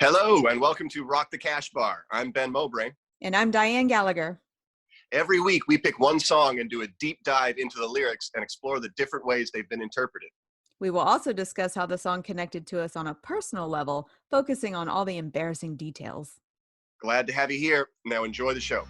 Hello, and welcome to Rock the Cash Bar. I'm Ben Mowbray. And I'm Dianne Gallagher. Every week, we pick one song and do a deep dive into the lyrics and explore the different ways they've been interpreted. We will also discuss how the song connected to us on a personal level, focusing on all the embarrassing details. Glad to have you here. Now enjoy the show.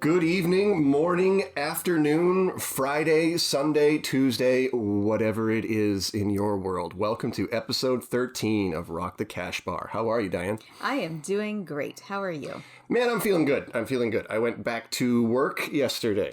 Good evening, morning, afternoon, Friday, Sunday, Tuesday, whatever it is in your world. Welcome to episode 13 of Rock the Cash Bar. How are you, Dianne? I am doing great. How are you? Man, I'm feeling good. I went back to work yesterday.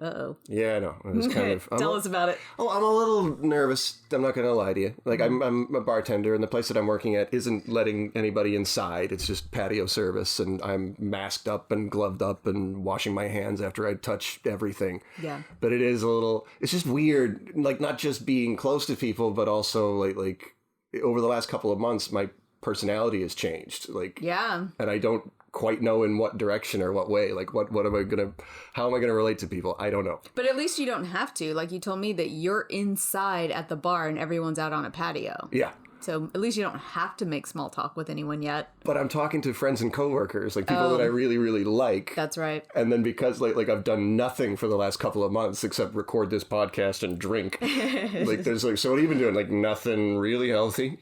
Uh-oh. Yeah, I know. It was kind of... Tell us about it. Oh, I'm a little nervous. I'm not going to lie to you. Like, I'm a bartender, and the place that I'm working at isn't letting anybody inside. It's just patio service, and I'm masked up and gloved up and washing my hands after I touch everything. Yeah. But it is a little... It's just weird, like, not just being close to people, but also, like over the last couple of months, my personality has changed. Like... Yeah. And I don't quite know in what direction or what way. Like, how am I gonna relate to people? I don't know. But at least you don't have to. Like, you told me that you're inside at the bar and everyone's out on a patio. Yeah. So at least you don't have to make small talk with anyone yet. But I'm talking to friends and coworkers, like people that I really, really like. That's right. And then because like I've done nothing for the last couple of months except record this podcast and drink. Like there's like, so what have you been doing? Like nothing really healthy.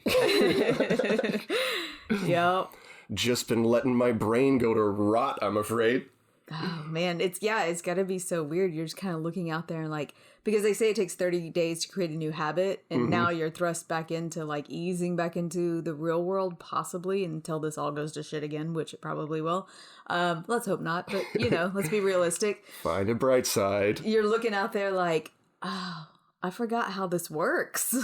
Yep. Just been letting my brain go to rot, I'm afraid. Oh, man. It's got to be so weird. You're just kind of looking out there and like, because they say it takes 30 days to create a new habit. And now you're thrust back into like easing back into the real world, possibly until this all goes to shit again, which it probably will. Let's hope not. But, let's be realistic. Find a bright side. You're looking out there like, oh, I forgot how this works.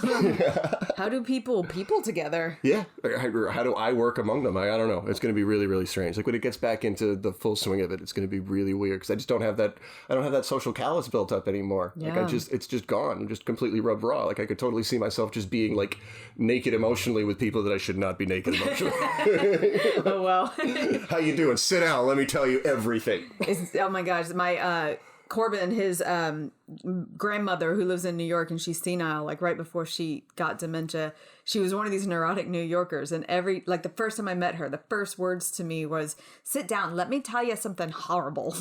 How do people together? Yeah. How do I work among them? I don't know. It's going to be really, really strange. Like when it gets back into the full swing of it, it's going to be really weird because I just don't have that. I don't have that social callus built up anymore. Yeah. Like it's just gone. I'm just completely rubbed raw. Like I could totally see myself just being like naked emotionally with people that I should not be naked emotionally. Oh, well. How you doing? Sit down. Let me tell you everything. Oh my gosh. My, Corbin, his grandmother who lives in New York, and she's senile, like right before she got dementia, she was one of these neurotic New Yorkers. And the first time I met her, the first words to me was, "Sit down, let me tell you something horrible."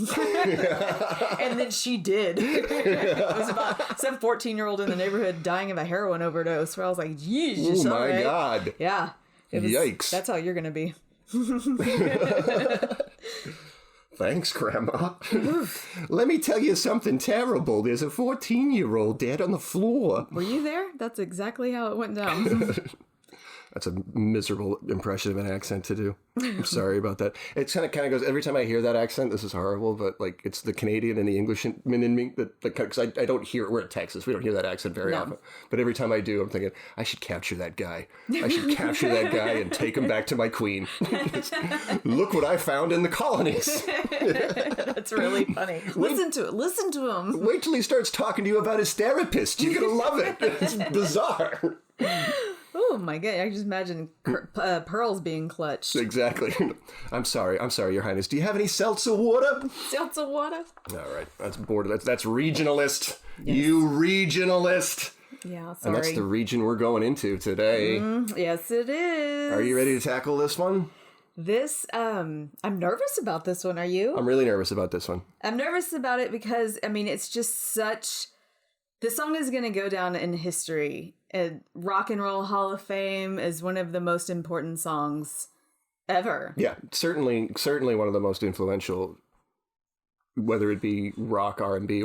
And then she did. It was about some 14-year-old in the neighborhood dying of a heroin overdose, where I was like, "Geez, oh my God. Yeah. Yikes. That's how you're going to be. Thanks, Grandma. Let me tell you something terrible. There's a 14-year-old dead on the floor. Were you there? That's exactly how it went down. That's a miserable impression of an accent to do. I'm sorry about that. It kind of goes, every time I hear that accent, this is horrible, but like it's the Canadian and the Englishman in me that, because I don't hear, we're in Texas, we don't hear that accent very often. But every time I do, I'm thinking, I should capture that guy. I should capture that guy and take him back to my queen. Look what I found in the colonies. That's really funny. Listen to him. Wait till he starts talking to you about his therapist. You're going to love it. It's bizarre. Oh my God, I just imagine pearls being clutched. Exactly. I'm sorry, Your Highness. Do you have any seltzer water? Seltzer water? All right, that's border. That's regionalist. Yes. You regionalist. Yeah, sorry. And that's the region we're going into today. Yes, it is. Are you ready to tackle this one? I'm nervous about this one. Are you? I'm really nervous about this one. I'm nervous about it because, it's just such... This song is going to go down in history. Rock and Roll Hall of Fame is one of the most important songs ever. Yeah, certainly one of the most influential, whether it be rock, R&B,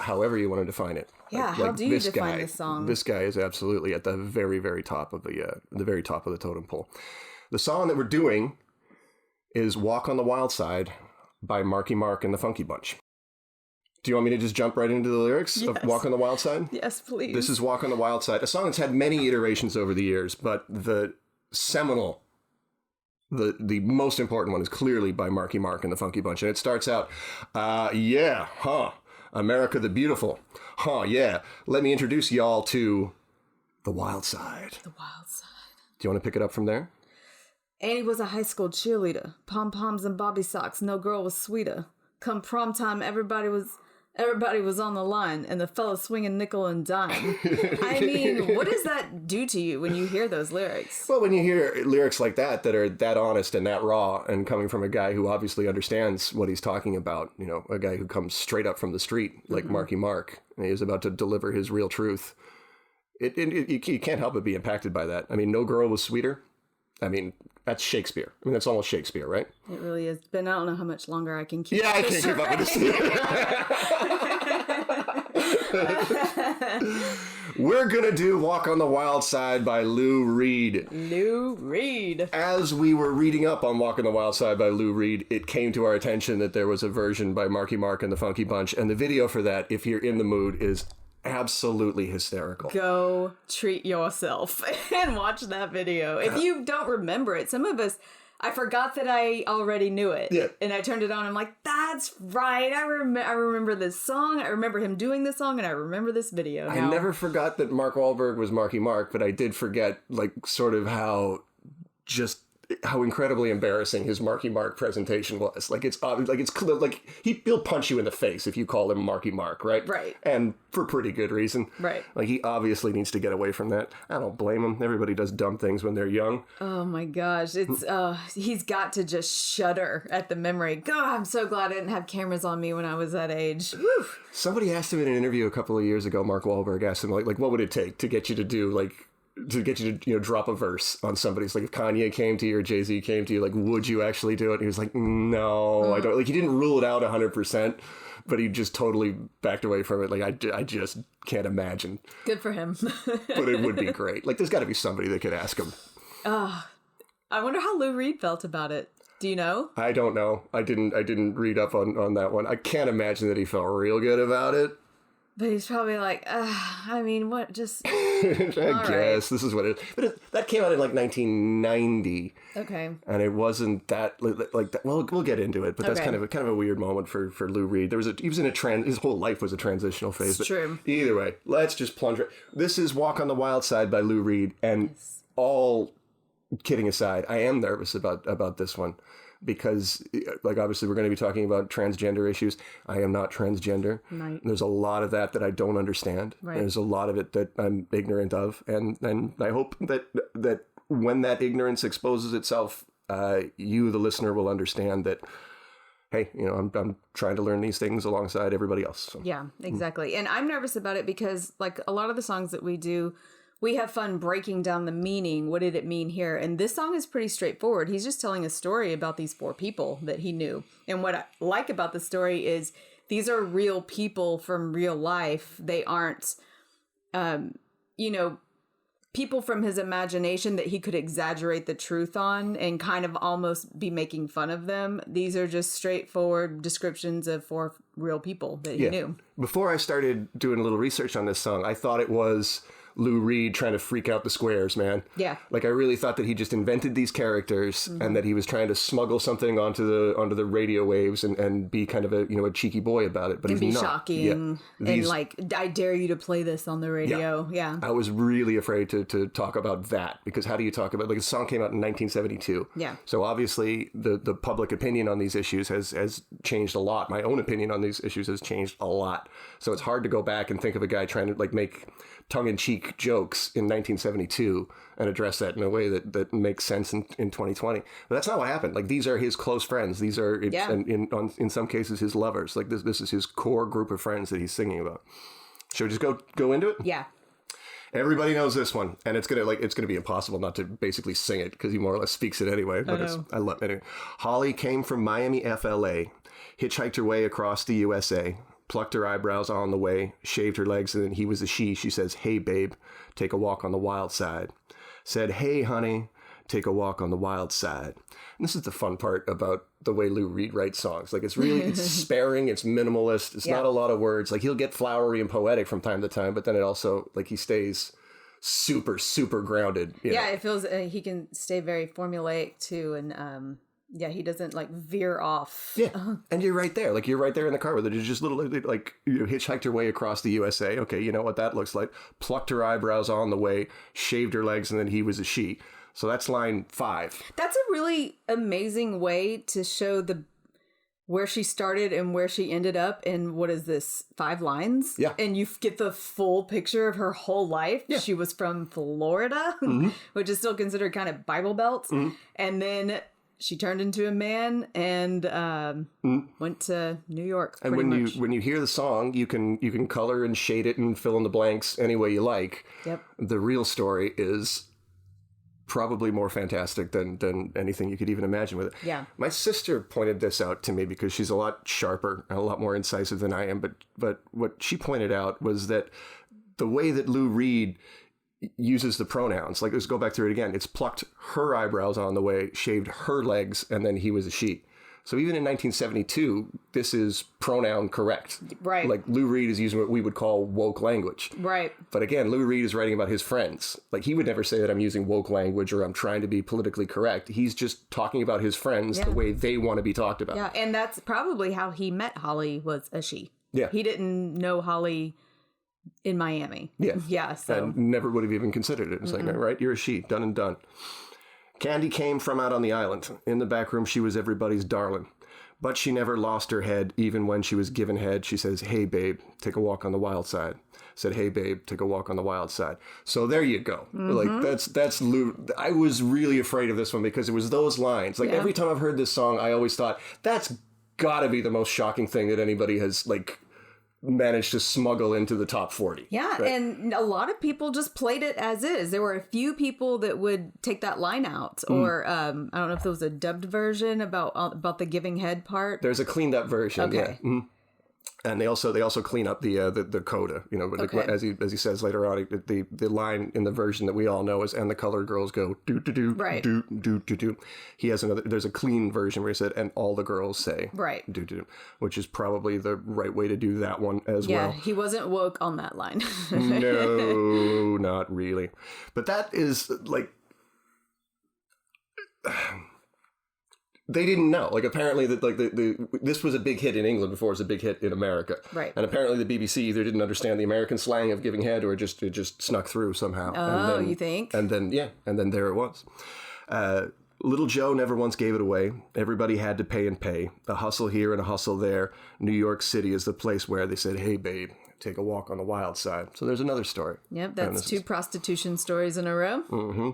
however you want to define it. Yeah, how do you define this song? This guy is absolutely at the very, very top of the totem pole. The song that we're doing is "Walk on the Wild Side" by Marky Mark and the Funky Bunch. Do you want me to just jump right into the lyrics of Walk on the Wild Side? Yes, please. This is Walk on the Wild Side, a song that's had many iterations over the years, but the seminal The most important one is clearly by Marky Mark and the Funky Bunch. And it starts out, yeah, huh, America the Beautiful. Huh, yeah. Let me introduce y'all to The Wild Side. The Wild Side. Do you want to pick it up from there? Annie was a high school cheerleader. Pom-poms and bobby socks, no girl was sweeter. Come prom time, everybody was on the line, and the fellas swinging nickel and dime. I mean, what does that do to you when you hear those lyrics? Well, when you hear lyrics like that are that honest and that raw and coming from a guy who obviously understands what he's talking about, you know, a guy who comes straight up from the street like Marky Mark, and he is about to deliver his real truth, you can't help but be impacted by that. I mean, no girl was sweeter. I mean, that's Shakespeare. I mean, that's almost Shakespeare, right? It really is. But I don't know how much longer I can keep. Yeah, I can't keep up with this. We're going to do Walk on the Wild Side by Lou Reed. Lou Reed. As we were reading up on Walk on the Wild Side by Lou Reed, it came to our attention that there was a version by Marky Mark and the Funky Bunch. And the video for that, if you're in the mood, is absolutely hysterical. Go treat yourself and watch that video. If you don't remember it, some of us, I forgot that I already knew it. Yeah. And I turned it on. I'm like, that's right. I remember this song. I remember him doing this song, and I remember this video. I never forgot that Mark Wahlberg was Marky Mark, but I did forget, like, sort of how incredibly embarrassing his Marky Mark presentation was. Like, it's obvious, like, it's clear, like, he'll punch you in the face if you call him Marky Mark, right? Right. And for pretty good reason. Right. Like, he obviously needs to get away from that. I don't blame him. Everybody does dumb things when they're young. Oh my gosh. It's, he's got to just shudder at the memory. God, I'm so glad I didn't have cameras on me when I was that age. Woo. Somebody asked him in an interview a couple of years ago, Mark Wahlberg asked him, like, what would it take to get you to do, like, to get you to, you know, drop a verse on somebody's, like, if Kanye came to you or Jay-Z came to you, like, would you actually do it? And he was like, no, I don't. Like, he didn't rule it out 100%, but he just totally backed away from it. Like, I just can't imagine. Good for him. But it would be great. Like, there's got to be somebody that could ask him. I wonder how Lou Reed felt about it. Do you know? I don't know. I didn't read up on that one. I can't imagine that he felt real good about it. But he's probably like, I mean, what, just... I guess. Right. This is what it is. But that came out in, like, 1990. Okay. And it wasn't that, like that. Well, we'll get into it, but that's okay. kind of a weird moment for Lou Reed. He was in his whole life was a transitional phase. It's true. Either way, let's just plunge right. This is Walk on the Wild Side by Lou Reed. And all kidding aside, I am nervous about this one. Because, like, obviously we're going to be talking about transgender issues. I am not transgender. Right. There's a lot of that I don't understand. Right. There's a lot of it that I'm ignorant of. And I hope that when that ignorance exposes itself, you, the listener, will understand that, hey, you know, I'm trying to learn these things alongside everybody else. So. Yeah, exactly. And I'm nervous about it because, like, a lot of the songs that we do, we have fun breaking down the meaning. What did it mean here? And this song is pretty straightforward. He's just telling a story about these 4 people that he knew. And what I like about the story is these are real people from real life. They aren't, people from his imagination that he could exaggerate the truth on and kind of almost be making fun of them. These are just straightforward descriptions of 4 real people that he knew. Before I started doing a little research on this song, I thought it was Lou Reed trying to freak out the squares, man. Yeah. Like, I really thought that he just invented these characters and that he was trying to smuggle something onto the radio waves and be kind of a cheeky boy about it. But and he's be not. Shocking. And like, I dare you to play this on the radio. Yeah. I was really afraid to talk about that because how do you talk about, like, the song came out in 1972. Yeah. So obviously the public opinion on these issues has changed a lot. My own opinion on these issues has changed a lot. So it's hard to go back and think of a guy trying to, like, make tongue-in-cheek jokes in 1972 and address that in a way that makes sense in 2020. But that's not what happened. Like, these are his close friends. These are, and in some cases, his lovers. Like, this is his core group of friends that he's singing about. Should we just go into it? Yeah. Everybody knows this one, and it's gonna be impossible not to basically sing it because he more or less speaks it anyway. But I love it. Holly came from Miami, FLA, hitchhiked her way across the USA. Plucked her eyebrows on the way, shaved her legs, and then he was a she. She says, hey, babe, take a walk on the wild side. Said, hey, honey, take a walk on the wild side. And this is the fun part about the way Lou Reed writes songs. Like, it's sparing, it's minimalist, it's not a lot of words. Like, he'll get flowery and poetic from time to time, but then it also, like, he stays super, super grounded. Yeah, it feels he can stay very formulaic too, and he doesn't like veer off. Yeah, and you're right there. Like, you're right there in the car with it. It's just little, like, hitchhiked her way across the USA. Okay, you know what that looks like. Plucked her eyebrows on the way, shaved her legs, and then he was a she. So that's line 5. That's a really amazing way to show where she started and where she ended up in, what is this, 5 lines? Yeah. And you get the full picture of her whole life. Yeah. She was from Florida, which is still considered kind of Bible Belt. And then she turned into a man and went to New York. And when you hear the song, you can color and shade it and fill in the blanks any way you like. Yep. The real story is probably more fantastic than anything you could even imagine with it. Yeah. My sister pointed this out to me because she's a lot sharper and a lot more incisive than I am. But what she pointed out was that the way that Lou Reed uses the pronouns, like, let's go back through it again. It's plucked her eyebrows on the way, shaved her legs, and then he was a she. So even in 1972, this is pronoun correct. Right. Like, Lou Reed is using what we would call woke language. Right. But again, Lou Reed is writing about his friends. Like, he would never say that I'm using woke language or I'm trying to be politically correct. He's just talking about his friends the way they want to be talked about. Yeah, and that's probably how he met Holly, was a she. Yeah. He didn't know Holly in Miami. Yeah. Yeah, so. And never would have even considered it. It's like, right, you're a she. Done and done. Candy came from out on the island. In the back room, she was everybody's darling. But she never lost her head, even when she was given head. She says, hey, babe, take a walk on the wild side. Said, hey, babe, take a walk on the wild side. So there you go. Like, that's Lou. I was really afraid of this one because it was those lines. Like, every time I've heard this song, I always thought, that's gotta be the most shocking thing that anybody has, like, managed to smuggle into the top 40. Yeah, right? and a lot of people just played it as is. There were a few people that would take that line out, or I don't know if there was a dubbed version about the giving head part. There's a cleaned up version, okay. Yeah. And they also clean up the coda, you know, Okay. as he says later on, the line in the version that we all know is, and the colored girls go do do do Right. do do do do. He has there's a clean version where he said, and all the girls say Right. do do, which is probably the right way to do that one as well. Yeah, he wasn't woke on that line. No, not really. But that is like, they didn't know. Like, apparently that this was a big hit in England before it was a big hit in America. Right. And apparently the BBC either didn't understand the American slang of giving head or it just snuck through somehow. Oh, and then, you think? And then there it was. Little Joe never once gave it away. Everybody had to pay and pay. A hustle here and a hustle there. New York City is the place where they said, hey, babe, take a walk on the wild side. So there's another story. Yep, that's 2 prostitution stories in a row. Mm-hmm.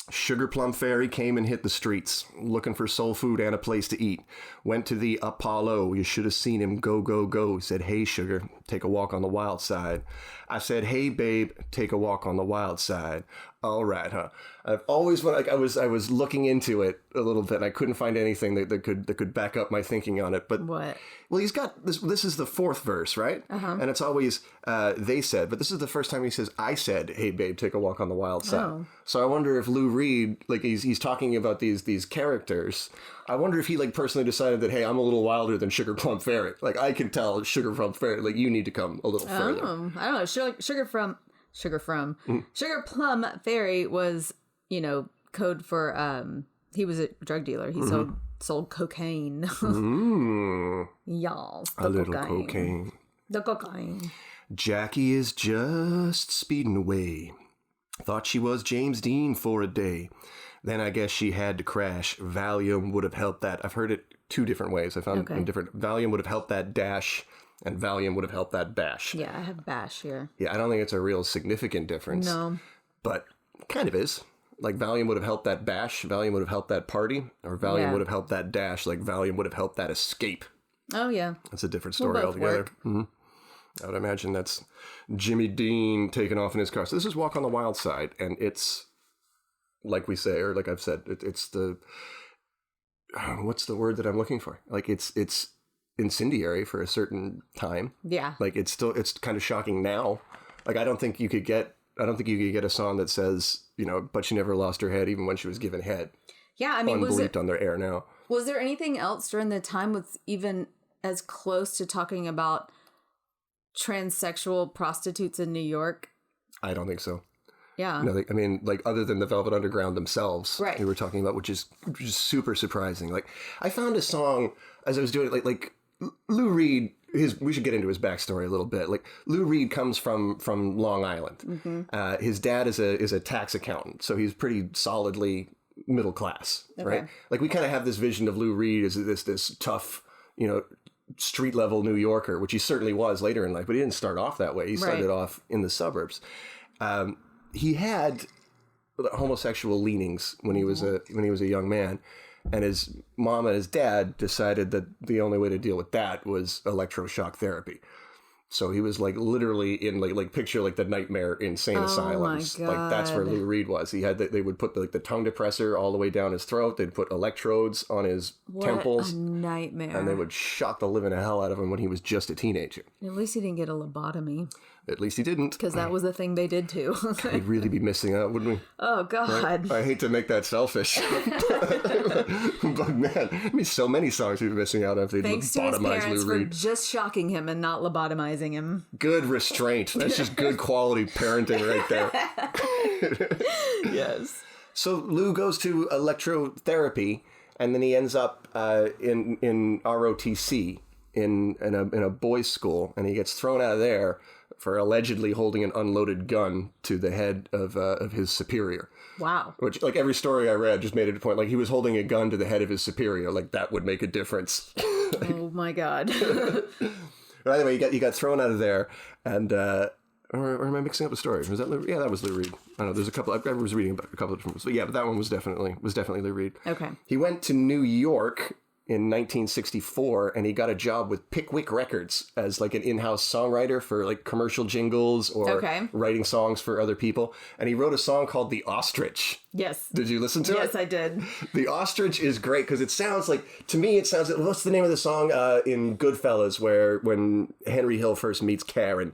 Sugar Plum Fairy came and hit the streets, looking for soul food and a place to eat. Went to the Apollo, you should have seen him go, go, go. Said, hey, sugar, take a walk on the wild side. I said, hey, babe, take a walk on the wild side. All right, huh? I've always, I was looking into it a little bit, and I couldn't find anything that could back up my thinking on it. But what? Well, he's got this is the 4th verse, right? And it's always they said, but this is the first time he says, I said, hey, babe, take a walk on the wild side. Oh. So I wonder if Lou Reed, like, he's talking about these characters. I wonder if he, like, personally decided that, hey, I'm a little wilder than Sugar Plum Fairy. Like, I can tell Sugar Plum Fairy, like, you need to come a little further. I don't know. Sugar Plum Fairy was, code for he was a drug dealer. He sold cocaine. Y'all, a little cocaine. The cocaine. Jackie is just speeding away. Thought she was James Dean for a day. Then I guess she had to crash. Valium would have helped that. I've heard it 2 different ways. I found in different. Valium would have helped that dash, and Valium would have helped that bash. Yeah, I have bash here. Yeah, I don't think it's a real significant difference. No. But kind of is. Like, Valium would have helped that bash, Valium would have helped that party, or Valium would have helped that dash, like Valium would have helped that escape. Oh, yeah. That's a different story altogether. Mm-hmm. I would imagine that's Jimmy Dean taking off in his car. So this is Walk on the Wild Side, and it's, like we say, or like I've said, it's the, what's the word that I'm looking for? Like, it's incendiary for a certain time. Yeah. Like, it's kind of shocking now. Like, I don't think you could get a song that says, but she never lost her head even when she was given head. Yeah, I mean, unbelieved on their air now. Was there anything else during the time with even as close to talking about transsexual prostitutes in New York? I don't think so. Yeah. You know, like, I mean, like other than the Velvet Underground themselves, Right. we were talking about, which is super surprising. Like I found a song as I was doing it, like Lou Reed. We should get into his backstory a little bit. Like Lou Reed comes from Long Island. Mm-hmm. His dad is a tax accountant, so he's pretty solidly middle class, right? Like we kind of have this vision of Lou Reed as this tough, you know, street level New Yorker, which he certainly was later in life, but he didn't start off that way. He started off in the suburbs. He had homosexual leanings when he was a young man. And his mom and his dad decided that the only way to deal with that was electroshock therapy. So he was like literally in like picture like the nightmare insane asylums. My Like that's where Lou Reed was. He had they would put the tongue depressor all the way down his throat. They'd put electrodes on his temples. What a nightmare. And they would shock the living hell out of him when he was just a teenager. At least he didn't get a lobotomy. At least he didn't. Because that was the thing they did too. We'd really be missing out, wouldn't we? Oh, God. Right? I hate to make that selfish. But man, there'd be so many songs we'd be missing out if they'd Thanks to his lobotomize parents Lou for Reed. just shocking him and not lobotomizing him. Good restraint. That's just good quality parenting right there. Yes. So Lou goes to electrotherapy, and then he ends up in ROTC in a boys' school, and he gets thrown out of there for allegedly holding an unloaded gun to the head of his superior. Wow. Which, like, every story I read just made it a point. Like, he was holding a gun to the head of his superior. Like, that would make a difference. Oh, my God. But anyway, he got thrown out of there, and or am I mixing up a story? Was that Lou? Yeah, that was Lou Reed. I don't know. There's a couple. I was reading about a couple of different ones, but yeah, but that one was definitely Lou Reed. Okay. He went to New York in 1964, and he got a job with Pickwick Records as like an in-house songwriter for like commercial jingles or writing songs for other people. And he wrote a song called "The Ostrich." Yes. Did you listen to it? Yes, I did. The Ostrich is great because it sounds like, to me, it sounds like, what's the name of the song in Goodfellas when Henry Hill first meets Karen?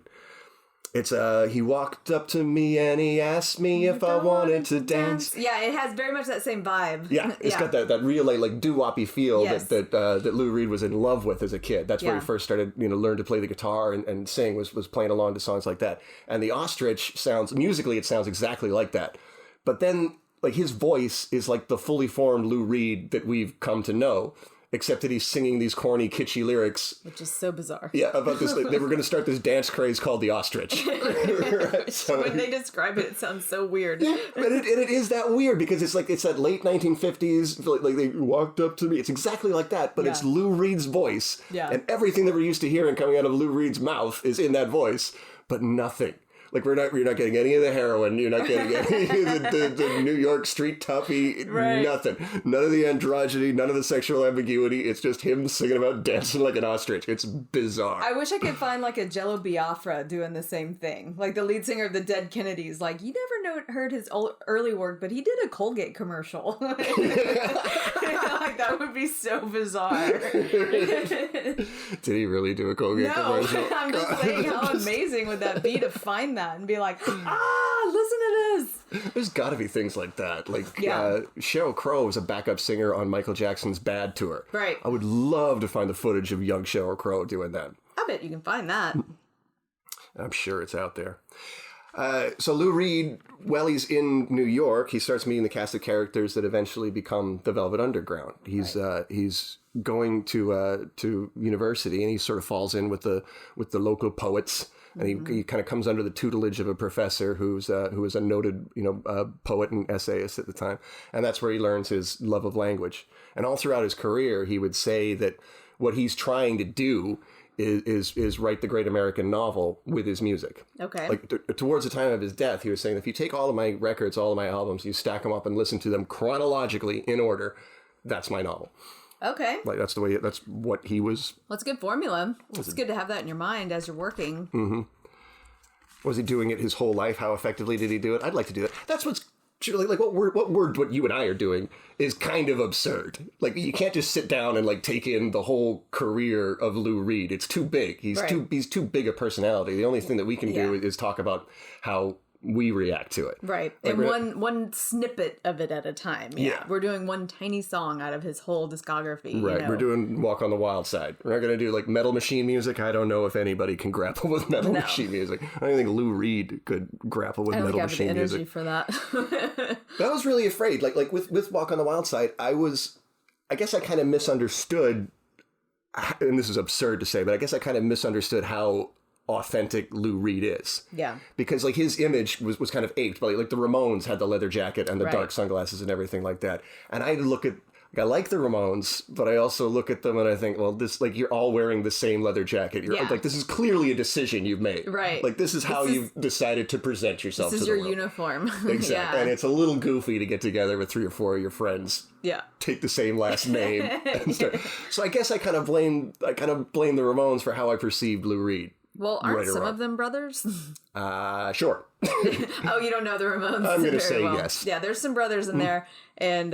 It's he walked up to me and he asked me if I wanted to dance. Yeah, it has very much that same vibe. Yeah, it's got that real like doo-woppy feel that Lou Reed was in love with as a kid. That's where he first started, learned to play the guitar and sing, was playing along to songs like that. And the Ostrich sounds, musically, it sounds exactly like that. But then, like, his voice is like the fully formed Lou Reed that we've come to know. Except that he's singing these corny, kitschy lyrics. Which is so bizarre. Yeah, about this. They were going to start this dance craze called the Ostrich. Right? So when they describe it, it sounds so weird. Yeah, but it is that weird because it's that late 1950s, like they walked up to me. It's exactly like that, but it's Lou Reed's voice. Yeah. And everything that we're used to hearing coming out of Lou Reed's mouth is in that voice, but nothing. Like you're not getting any of the heroin. You're not getting any of the New York street toughie. Right. Nothing. None of the androgyny. None of the sexual ambiguity. It's just him singing about dancing like an ostrich. It's bizarre. I wish I could find like a Jello Biafra doing the same thing. Like the lead singer of the Dead Kennedys. Like you never heard his early work, but he did a Colgate commercial. Like that would be so bizarre. Did he really do a Colgate commercial? No, I'm just saying how amazing would that be to find that and be like, listen to this. There's got to be things like that. Like Sheryl Crow was a backup singer on Michael Jackson's Bad tour. Right. I would love to find the footage of young Sheryl Crow doing that. I bet you can find that. I'm sure it's out there. So Lou Reed, while he's in New York, he starts meeting the cast of characters that eventually become the Velvet Underground. He's going to university, and he sort of falls in with the local poets. And he kind of comes under the tutelage of a professor who was a noted poet and essayist at the time, and that's where he learns his love of language. And all throughout his career, he would say that what he's trying to do is write the great American novel with his music. Okay. Like towards the time of his death, he was saying, if you take all of my records, all of my albums, you stack them up and listen to them chronologically in order, that's my novel. Okay. Like that's what he was. Well, it's a good formula. It's good to have that in your mind as you're working. Mm-hmm. Was he doing it his whole life? How effectively did he do it? I'd like to do that. That's what's like what you and I are doing is kind of absurd. Like you can't just sit down and like take in the whole career of Lou Reed. It's too big. He's too big a personality. The only thing that we can do is talk about how we react to it. Right. And one snippet of it at a time. Yeah. We're doing one tiny song out of his whole discography. Right. You know? We're doing Walk on the Wild Side. We're not going to do like Metal Machine music. I don't know if anybody can grapple with Metal Machine music. I don't think Lou Reed could grapple with Metal Machine music. I don't have the energy for that. I was really afraid. Like with Walk on the Wild Side, I guess I kind of misunderstood, and this is absurd to say, but I guess I kind of misunderstood how authentic Lou Reed is. Yeah. Because like his image was kind of aped by like the Ramones had the leather jacket and the dark sunglasses and everything like that. And I look at, I like the Ramones, but I also look at them and I think, well, this, like, you're all wearing the same leather jacket. You're like, this is clearly a decision you've made. Right. Like, this is how you've decided to present yourself to the world. This is your uniform. Exactly. And it's a little goofy to get together with 3 or 4 of your friends. Yeah. Take the same last name. And start. So I guess I kind of blame the Ramones for how I perceived Lou Reed. Well, aren't some of them brothers? Sure. Oh, you don't know the Ramones? I'm going to say yes. Yeah, there's some brothers in there. And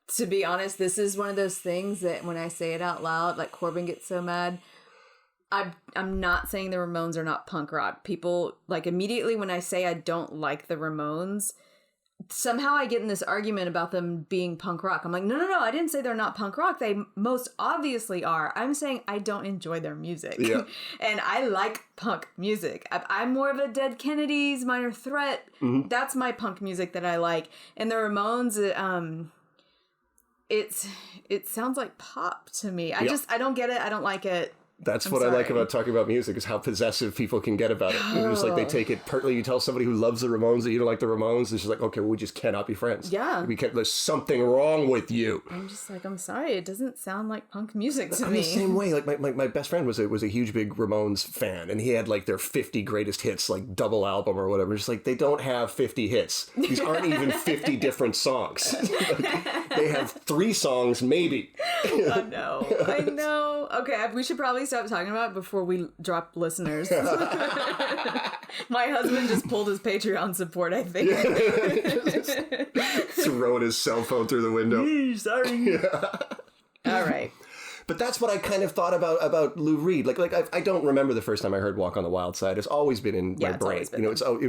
to be honest, this is one of those things that when I say it out loud, like Corbin gets so mad. I'm not saying the Ramones are not punk rock. People, like, immediately when I say I don't like the Ramones, somehow I get in this argument about them being punk rock. I'm like, no, I didn't say they're not punk rock. They most obviously are. I'm saying I don't enjoy their music. Yeah. And I like punk music. I'm more of a Dead Kennedys, Minor Threat. Mm-hmm. That's my punk music that I like. And the Ramones, it sounds like pop to me. I don't get it. I don't like it. That's what I like about talking about music, is how possessive people can get about it. It's just like they take it partly. You tell somebody who loves the Ramones that you don't like the Ramones, it's just like, okay, well, we just cannot be friends. Yeah. There's something wrong with you. I'm just like, I'm sorry, it doesn't sound like punk music to me. The same way. Like my best friend was a huge big Ramones fan, and he had like their 50 greatest hits, like double album or whatever. Just like, they don't have 50 hits. These aren't even 50 different songs. Like, they have 3 songs, maybe. I know. Okay, we should probably stop talking about it before we drop listeners. My husband just pulled his Patreon support, I think. Throwing his cell phone through the window. Sorry. All right. But that's what I kind of thought about Lou Reed. Like I don't remember the first time I heard "Walk on the Wild Side." It's always been in my brain. It's on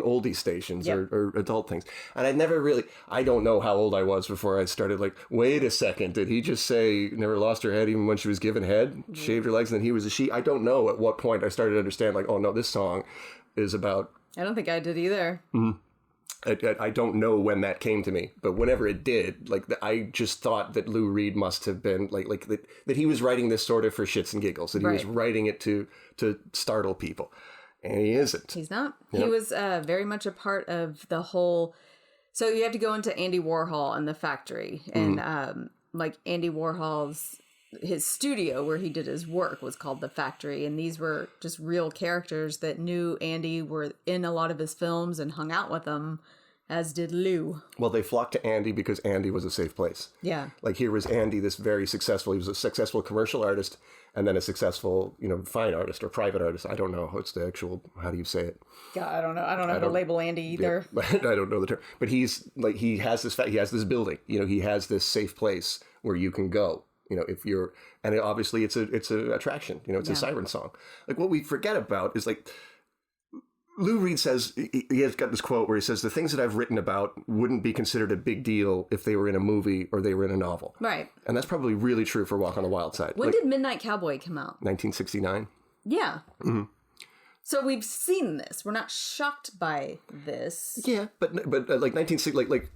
oldie stations or adult things. And I don't know how old I was before I started like, wait a second, did he just say never lost her head even when she was given head, mm-hmm. shaved her legs, and then he was a she? I don't know at what point I started to understand like, oh no, this song is about. I don't think I did either. Mm-hmm. I don't know when that came to me, but whenever it did, like I just thought that Lou Reed must have been like that he was writing this sort of for shits and giggles, that he was writing it to startle people, and he isn't. He's not. Yep. He was very much a part of the whole. So you have to go into Andy Warhol and the Factory, and like Andy Warhol's. His studio where he did his work was called The Factory, and these were just real characters that knew Andy, were in a lot of his films and hung out with him, as did Lou. Well, they flocked to Andy because Andy was a safe place. Yeah. Like here was Andy, this very successful, he was a successful commercial artist and then a successful, fine artist or private artist. I don't know what's the actual, how do you say it? Yeah, I don't know. I don't know how to label Andy either. Yeah, I don't know the term. But he's like, he has this building, he has this safe place where you can go. If you're, and obviously it's a attraction, it's a siren song. Like what we forget about is like, Lou Reed says, he has got this quote where he says, the things that I've written about wouldn't be considered a big deal if they were in a movie or they were in a novel. Right. And that's probably really true for Walk on the Wild Side. When did Midnight Cowboy come out? 1969. Yeah. Mm-hmm. So we've seen this. We're not shocked by this. Yeah, but like 1960, like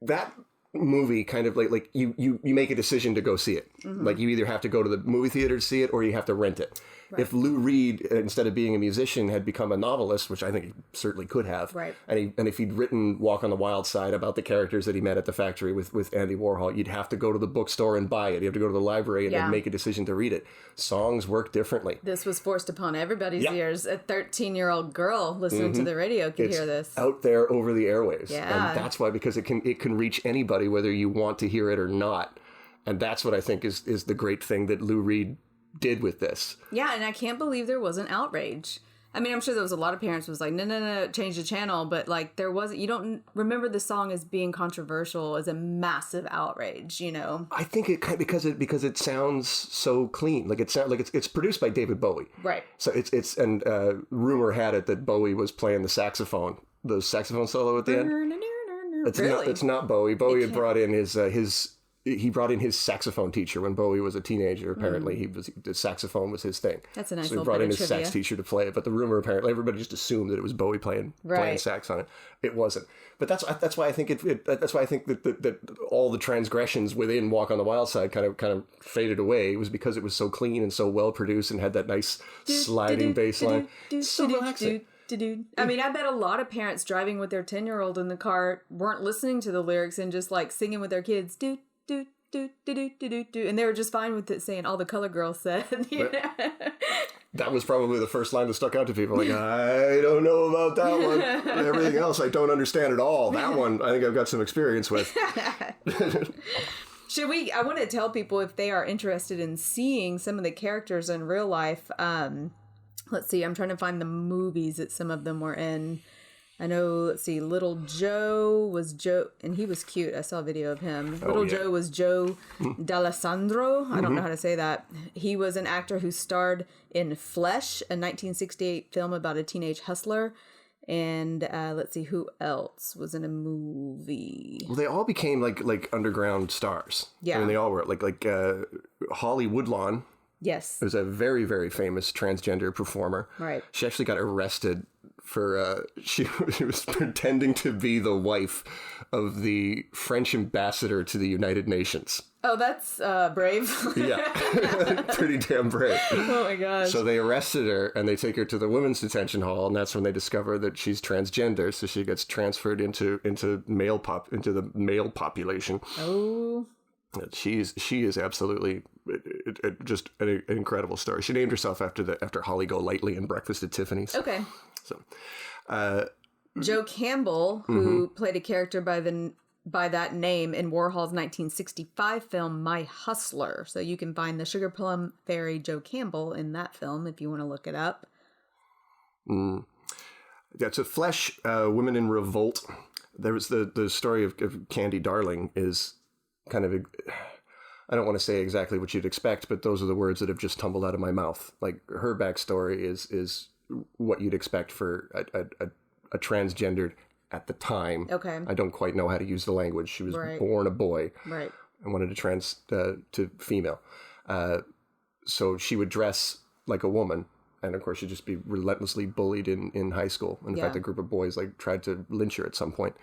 that movie kind of like you make a decision to go see it. Mm-hmm. Like you either have to go to the movie theater to see it or you have to rent it. Right. If Lou Reed, instead of being a musician, had become a novelist, which I think he certainly could have, right. and if he'd written Walk on the Wild Side about the characters that he met at the Factory with Andy Warhol, you'd have to go to the bookstore and buy it. You have to go to the library and then make a decision to read it. Songs work differently. This was forced upon everybody's ears. A 13-year-old girl listening to the radio could hear this. Out there over the airwaves. Yeah. And that's why, because it can reach anybody, whether you want to hear it or not. And that's what I think is the great thing that Lou Reed did with this. Yeah, and I can't believe there wasn't outrage. I mean, I'm sure there was a lot of parents was like, no, change the channel. But like, there wasn't, you don't remember the song as being controversial, as a massive outrage, you know? I think because it sounds so clean. Like it's produced by David Bowie. Right. So and rumor had it that Bowie was playing the saxophone solo at the end. It's not Bowie. Bowie had brought in his saxophone teacher when Bowie was a teenager. Apparently, the saxophone was his thing. That's a nice so little he brought bit in of his trivia. sax teacher to play it. But the rumor, apparently, everybody just assumed that it was Bowie playing sax on it. It wasn't. But that's why I think that's why I think that all the transgressions within Walk on the Wild Side kind of faded away. It was because it was so clean and so well produced and had that nice sliding bass line. So relaxing. I mean, I bet a lot of parents driving with their 10-year-old in the car weren't listening to the lyrics and just like singing with their kids, do, do, do, do, do, do, do, do. And they were just fine with it saying all the color girls said. You know? That was probably the first line that stuck out to people. Like, I don't know about that one. Everything else I don't understand at all. That one I think I've got some experience with. I want to tell people if they are interested in seeing some of the characters in real life. Let's see, I'm trying to find the movies that some of them were in. I know, let's see, Little Joe was Joe, and he was cute. I saw a video of him. Joe was Joe D'Alessandro. I don't know how to say that. He was an actor who starred in Flesh, a 1968 film about a teenage hustler. And let's see, who else was in a movie? Well, they all became like underground stars. Yeah. I mean, they all were. Like Holly Woodlawn. Yes. Was a very, very famous transgender performer. Right. She actually got arrested for she was pretending to be the wife of the French ambassador to the United Nations. Oh, that's brave. Yeah, pretty damn brave. Oh my gosh. So they arrested her and they take her to the women's detention hall, and that's when they discover that she's transgender. So she gets transferred into the male population. Oh. She is absolutely just an incredible story. She named herself after Holly Golightly in Breakfast at Tiffany's. Okay. So, Joe Campbell, who played a character by that name in Warhol's 1965 film My Hustler. So you can find the Sugar Plum Fairy Joe Campbell in that film if you want to look it up. That's a Flesh, Women in Revolt. There was the story of Candy Darling is kind of, I don't want to say exactly what you'd expect, but those are the words that have just tumbled out of my mouth. Like, her backstory is what you'd expect for a transgendered at the time. Okay. I don't quite know how to use the language. She was born a boy. Right. And wanted to female. So she would dress like a woman. And of course, she'd just be relentlessly bullied in high school. And in fact, a group of boys tried to lynch her at some point.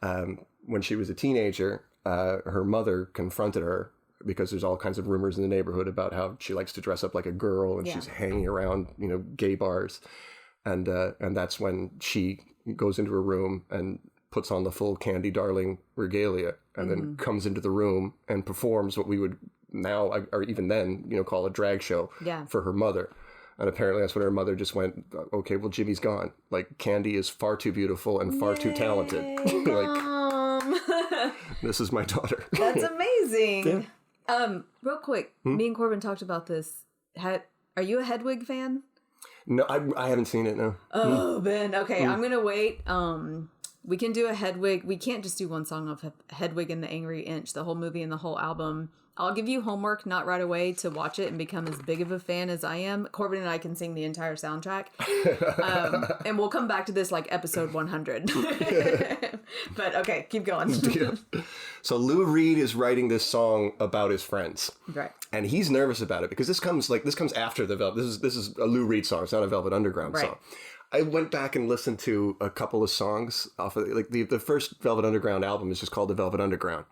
When she was a teenager, her mother confronted her because there's all kinds of rumors in the neighborhood about how she likes to dress up like a girl and she's hanging around, gay bars. And that's when she goes into her room and puts on the full Candy Darling regalia and then comes into the room and performs what we would now, or even then, call a drag show for her mother. And apparently that's when her mother just went, okay, well, Jimmy's gone. Like, Candy is far too beautiful and far too talented. This is my daughter. That's amazing. Yeah. Real quick, me and Corbin talked about this. Are you a Hedwig fan? No, I haven't seen it, no. Oh, Ben. Okay, I'm going to wait. We can do a Hedwig. We can't just do one song of Hedwig and the Angry Inch, the whole movie and the whole album. I'll give you homework, not right away, to watch it and become as big of a fan as I am. Corbin and I can sing the entire soundtrack. And we'll come back to this like episode 100. But okay, keep going. Yeah. So Lou Reed is writing this song about his friends. Right. And he's nervous about it because this comes after the Velvet. This is a Lou Reed song. It's not a Velvet Underground song. I went back and listened to a couple of songs off of the first Velvet Underground album is just called The Velvet Underground.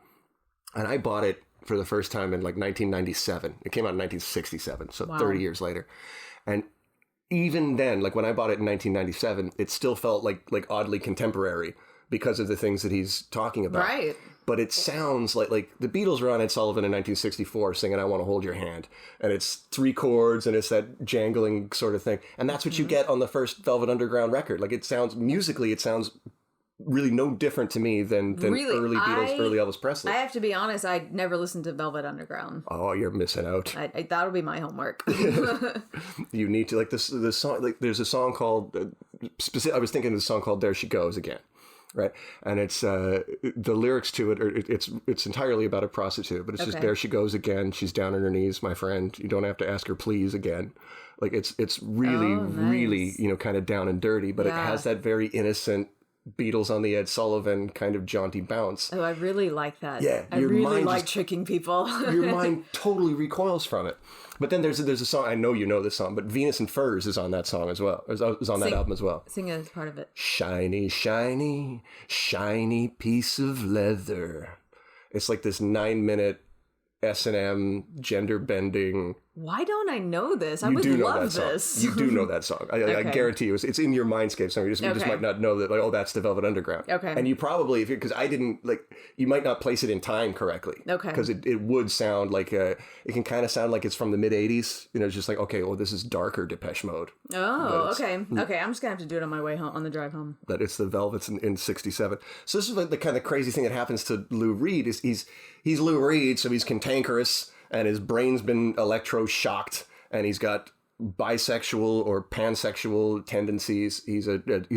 And I bought it for the first time in like 1997. It came out in 1967, so 30 years later. And even then, like when I bought it in 1997, it still felt like oddly contemporary because of the things that he's talking about. Right. But it sounds like the Beatles were on Ed Sullivan in 1964 singing I Want to Hold Your Hand. And it's 3 chords and it's that jangling sort of thing. And that's what you get on the first Velvet Underground record. Like, it sounds, musically, it sounds really no different to me than Really? early Beatles, early Elvis Presley. I have to be honest, I never listened to Velvet Underground. Oh, you're missing out. That'll be my homework. You need to, like, this song, like, there's a song called, I was thinking of the song called There She Goes Again, right? And it's, the lyrics to it, it's entirely about a prostitute, but it's just, there she goes again, she's down on her knees, my friend, you don't have to ask her please again. Like, it's really, really, you know, kind of down and dirty, but it has that very innocent Beatles on the Ed Sullivan kind of jaunty bounce. Oh, I really like that. Yeah, I really like tricking people. Your mind totally recoils from it. But then there's a song, I know you know this song, but Venus and Furs is on that song as well. Is on that album as well. Sing it as part of it. Shiny, shiny, shiny piece of leather. It's like this 9-minute S&M gender bending. Why don't I know this? I would love this. You do know that song. I guarantee you. It's in your mindscape somewhere. You just might not know that, like, oh, that's the Velvet Underground. Okay. And you probably, because I didn't, like, you might not place it in time correctly. Okay. Because it would sound like, it can kind of sound like it's from the mid-'80s. You know, it's just like, okay, well, this is darker Depeche Mode. Oh, okay. Okay, I'm just going to have to do it on my way home, on the drive home. But it's the Velvets in 67. So this is like the kind of crazy thing that happens to Lou Reed is he's Lou Reed, so he's cantankerous, and his brain's been electro-shocked, and he's got bisexual or pansexual tendencies. He's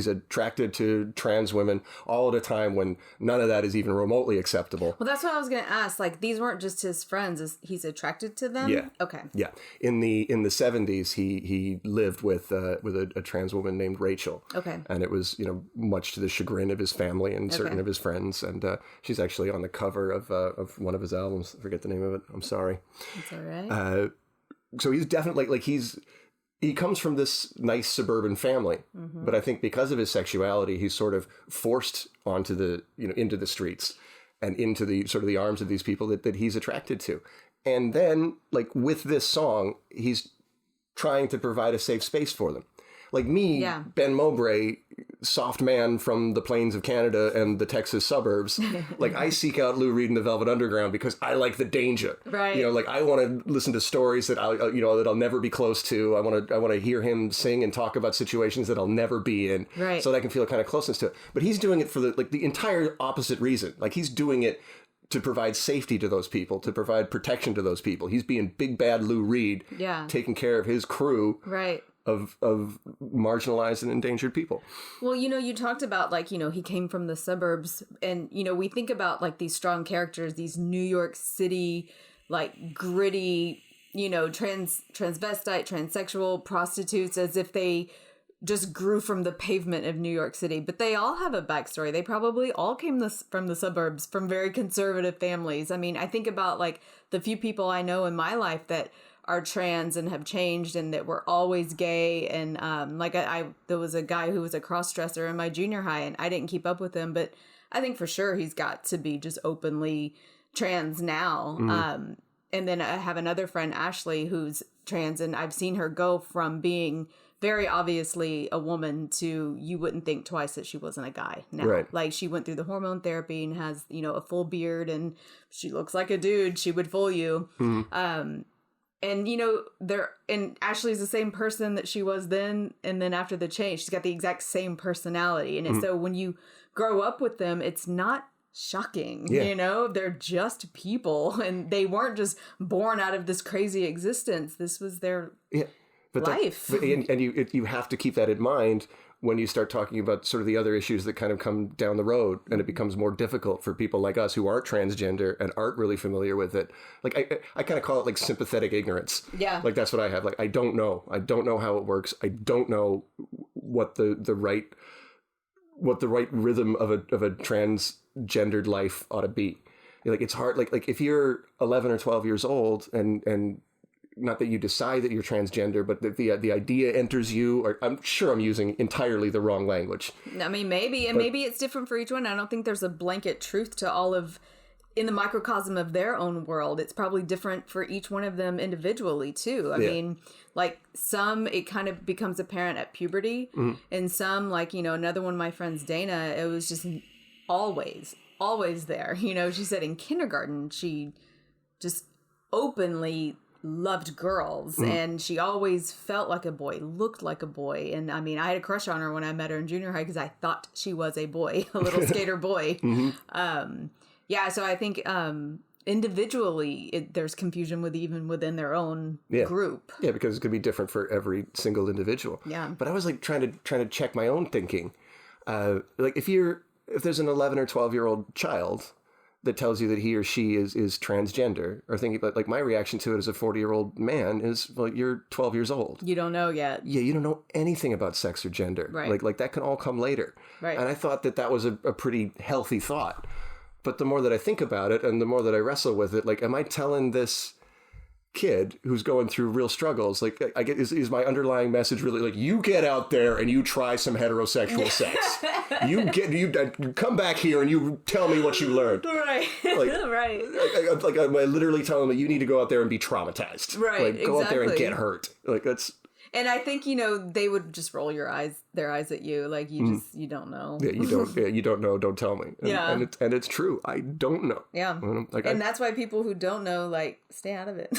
attracted to trans women all at a time when none of that is even remotely acceptable. Well, that's what I was going to ask. Like, these weren't just his friends. He's attracted to them? Yeah. Okay. Yeah. In the 70s, he lived with a trans woman named Rachel. Okay. And it was, you know, much to the chagrin of his family and certain of his friends. And she's actually on the cover of one of his albums. I forget the name of it. I'm sorry. That's all right. So he's definitely, like, he comes from this nice suburban family, but I think because of his sexuality, he's sort of forced onto into the streets and into the sort of the arms of these people that he's attracted to. And then, like, with this song, he's trying to provide a safe space for them. Like me, Ben Mowbray, soft man from the plains of Canada and the Texas suburbs, like, I seek out Lou Reed and the Velvet Underground because I like the danger. Right. You know, like, I want to listen to stories that I'll never be close to. I want to hear him sing and talk about situations that I'll never be in. Right. So that I can feel a kind of closeness to it. But he's doing it for the entire opposite reason. Like, he's doing it to provide safety to those people, to provide protection to those people. He's being big bad Lou Reed, taking care of his crew. Right. Of marginalized and endangered people. Well, you know, you talked about, like, you know, he came from the suburbs, and, you know, we think about, like, these strong characters, these New York City, like, gritty, you know, transvestite, transsexual prostitutes, as if they just grew from the pavement of New York City. But they all have a backstory. They probably all came from the suburbs, from very conservative families. I mean, I think about, like, the few people I know in my life that are trans and have changed and that were always gay. And there was a guy who was a cross-dresser in my junior high, and I didn't keep up with him, but I think for sure he's got to be just openly trans now. And then I have another friend, Ashley, who's trans, and I've seen her go from being very obviously a woman to, you wouldn't think twice that she wasn't a guy now. Right. Like, she went through the hormone therapy and has, you know, a full beard, and she looks like a dude. She would fool you. And, you know, and Ashley's the same person that she was then, and then after the change, she's got the exact same personality. And so when you grow up with them, it's not shocking, you know? They're just people, and they weren't just born out of this crazy existence. This was their life. And you have to keep that in mind when you start talking about sort of the other issues that kind of come down the road, and it becomes more difficult for people like us who aren't transgender and aren't really familiar with it. Like, I kind of call it, like, sympathetic ignorance. Yeah. Like, that's what I have. Like, I don't know how it works. I don't know what the right rhythm of a transgendered life ought to be. Like, it's hard. Like if you're 11 or 12 years old and not that you decide that you're transgender, but the idea enters you, or I'm sure I'm using entirely the wrong language. I mean, maybe, and maybe it's different for each one. I don't think there's a blanket truth to all of, in the microcosm of their own world. It's probably different for each one of them individually too. I mean, like, some, it kind of becomes apparent at puberty, and some, like, you know, another one of my friends, Dana, it was just always there. You know, she said in kindergarten, she just openly loved girls, and she always felt like a boy, looked like a boy. And I mean, I had a crush on her when I met her in junior high because I thought she was a boy, a little skater boy. Yeah, so I think individually there's confusion even within their own group. Yeah, because it could be different for every single individual. Yeah. But I was like trying to check my own thinking. Like if there's an 11 or 12-year-old child that tells you that he or she is transgender, or thinking about, like, my reaction to it as a 40-year-old man is, well, you're 12 years old. You don't know yet. Yeah, you don't know anything about sex or gender. Right. Like that can all come later. Right. And I thought that was a pretty healthy thought. But the more that I think about it and the more that I wrestle with it, like, am I telling this kid who's going through real struggles, like, is my underlying message really like, you get out there and you try some heterosexual sex. You come back here and you tell me what you learned. Right. Like, right. Like am I literally telling them that you need to go out there and be traumatized? Right. Like, go out there and get hurt. Like, that's. And I think, they would just roll their eyes at you. Like, you don't know. Yeah, you don't know. Don't tell me. And it's true. I don't know. Yeah. Like, and that's why people who don't know, like, stay out of it.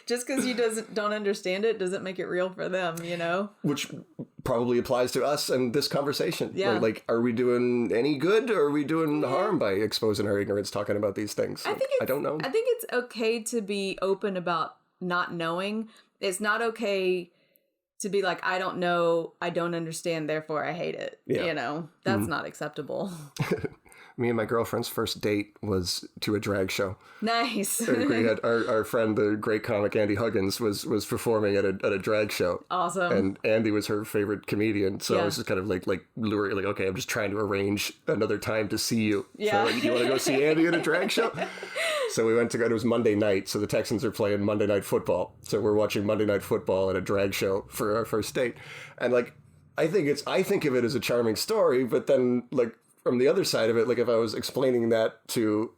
Just because you don't understand it doesn't make it real for them, Which probably applies to us and this conversation. Yeah. Like, are we doing any good or are we doing harm by exposing our ignorance, talking about these things? I don't know. I think it's okay to be open about not knowing. It's not okay to be like, I don't know, I don't understand, therefore I hate it. Yeah. That's not acceptable. Me and my girlfriend's first date was to a drag show. Nice. We had our friend, the great comic Andy Huggins, was performing at a drag show. Awesome. And Andy was her favorite comedian, so I was just kind of like luring, like, okay, I'm just trying to arrange another time to see you. Yeah. So, like, you want to go see Andy at a drag show? So we went to go. It was Monday night, so the Texans are playing Monday Night Football. So we're watching Monday Night Football at a drag show for our first date, and like, I think of it as a charming story, but then, like, from the other side of it, like, if I was explaining that to,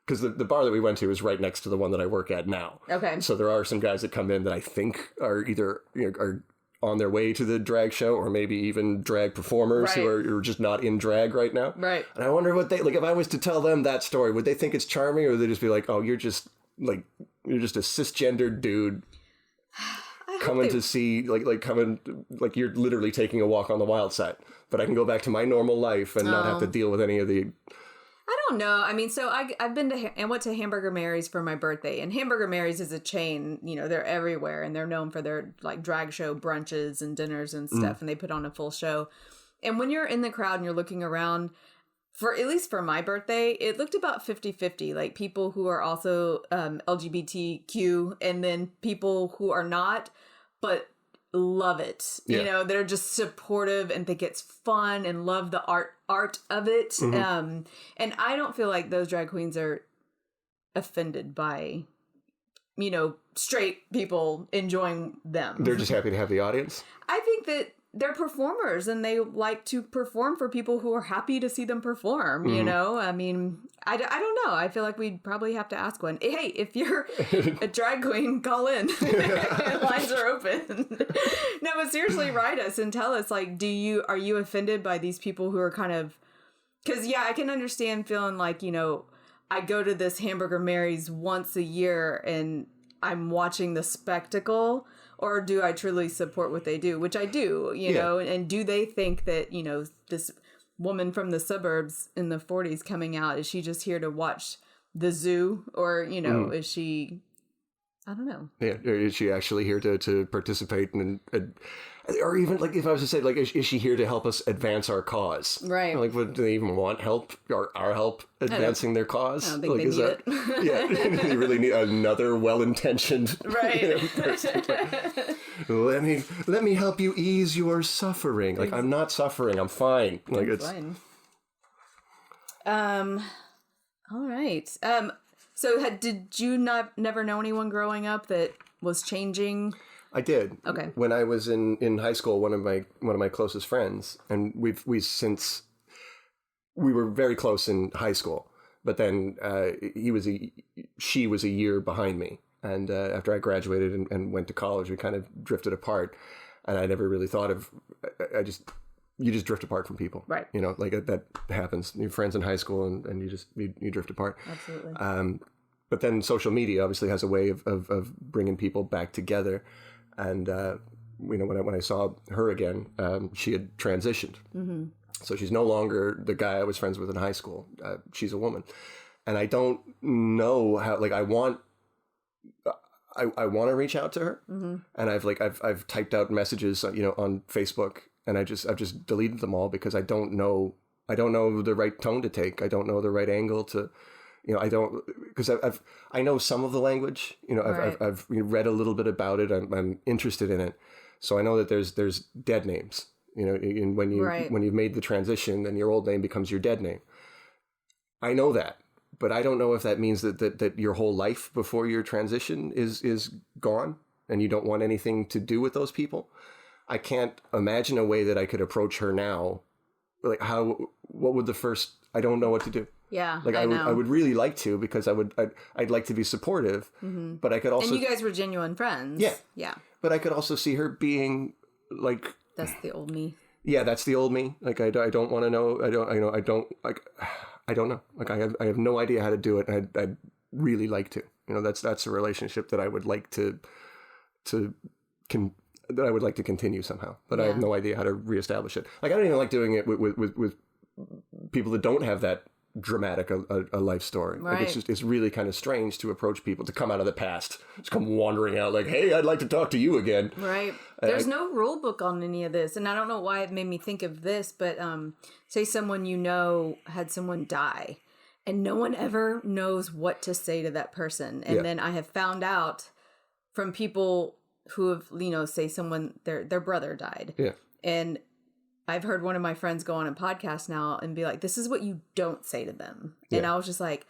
because the bar that we went to is right next to the one that I work at now. Okay. So there are some guys that come in that I think are either are on their way to the drag show, or maybe even drag performers who are just not in drag right now. Right. And I wonder what they, like, if I was to tell them that story, would they think it's charming, or would they just be like, oh, you're just a cisgendered dude coming to see, like you're literally taking a walk on the wild side, but I can go back to my normal life and not have to deal with any of the. I don't know. I mean, so I've been to went to Hamburger Mary's for my birthday, and Hamburger Mary's is a chain. They're everywhere, and they're known for their, like, drag show brunches and dinners and stuff, and they put on a full show. And when you're in the crowd and you're looking around, at least for my birthday, it looked about 50-50, like people who are also LGBTQ, and then people who are not, but love it. Yeah. They're just supportive and think it's fun and love the art of it. Mm-hmm. And I don't feel like those drag queens are offended by, straight people enjoying them. They're just happy to have the audience. I think that they're performers and they like to perform for people who are happy to see them perform, I mean, I don't know. I feel like we'd probably have to ask one. Hey, if you're a drag queen, call in. Lines are open. No, but seriously, write us and tell us, like, are you offended by these people who are kind of, because, I can understand feeling like, I go to this Hamburger Mary's once a year and I'm watching the spectacle. Or do I truly support what they do? Which I do, know. And do they think that, this woman from the suburbs in the 40s coming out, is she just here to watch the zoo? Or, is she, I don't know. Yeah, or is she actually here to participate in, or even, like, if I was to say, like, is she here to help us advance our cause? Right. Like, do they even want help, or our help advancing their cause? I don't think they need it. Yeah, they really need another well-intentioned person. Like, let me help you ease your suffering. Like, I'm not suffering. I'm fine. Like, it's fine. All right. So did you never know anyone growing up that was changing? I did. Okay. When I was in high school, one of my closest friends, and we were very close in high school, but then she was a year behind me, and after I graduated and went to college, we kind of drifted apart, and I never really thought of. You just drift apart from people, right? Like that happens. You're friends in high school, and you drift apart. Absolutely. but then social media obviously has a way of bringing people back together. And, when I saw her again, she had transitioned. Mm-hmm. So she's no longer the guy I was friends with in high school. She's a woman. And I don't know how, like, I want to reach out to her. Mm-hmm. And I've typed out messages, on Facebook, and I've just deleted them all because I don't know the right tone to take. I don't know the right angle to, because I know some of the language, Right. I've read a little bit about it. I'm interested in it. So I know that there's dead names, and when you've made the transition, then your old name becomes your dead name. I know that, but I don't know if that means that your whole life before your transition is gone and you don't want anything to do with those people. I can't imagine a way that I could approach her now. Like what would I don't know what to do. Yeah, like I would really like to, because I'd like to be supportive, mm-hmm. but I could also. And you guys were genuine friends. Yeah, yeah. But I could also see her being like. That's the old me. Yeah, that's the old me. Like I don't want to know. I don't know. Like I have no idea how to do it, and I'd really like to. That's a relationship that I would like to continue somehow, but I have no idea how to reestablish it. Like I don't even like doing it with people that don't have that dramatic a life story. Right. Like it's really kind of strange to approach people, to come out of the past, just come wandering out like, hey, I'd like to talk to you again. Right. There's no rule book on any of this, and I don't know why it made me think of this, but say someone had someone die, and no one ever knows what to say to that person, and then I have found out from people who have, say someone, their brother died. Yeah. And I've heard one of my friends go on a podcast now and be like, this is what you don't say to them. Yeah. And I was just like,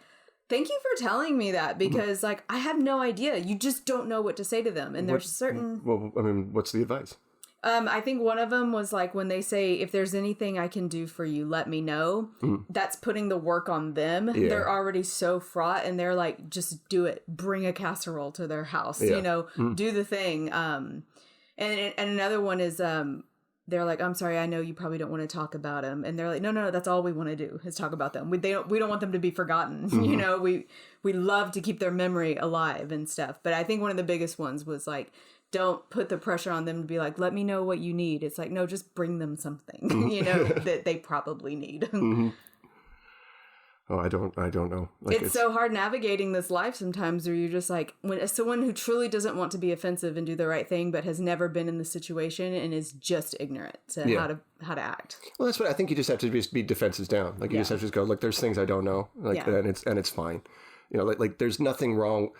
thank you for telling me that, because like, I have no idea. You just don't know what to say to them. And there's certain... Well, I mean, what's the advice? I think one of them was like, when they say, if there's anything I can do for you, let me know. That's putting the work on them. Yeah. They're already so fraught, and they're like, just do it. Bring a casserole to their house, do the thing. And another one is, they're like, I'm sorry, I know you probably don't want to talk about them. And they're like, no, that's all we want to do is talk about them. We don't want them to be forgotten. Mm-hmm. We love to keep their memory alive and stuff. But I think one of the biggest ones was like, don't put the pressure on them to be like, let me know what you need. It's like, no, just bring them something, that they probably need. Mm-hmm. Oh, I don't know. Like, it's so hard navigating this life sometimes, where you're just like, when as someone who truly doesn't want to be offensive and do the right thing, but has never been in the situation and is just ignorant to how to act. Well, that's what I think. You just have to be defenses down. Like you just have to just go, look, there's things I don't know, and it's fine. Like there's nothing wrong.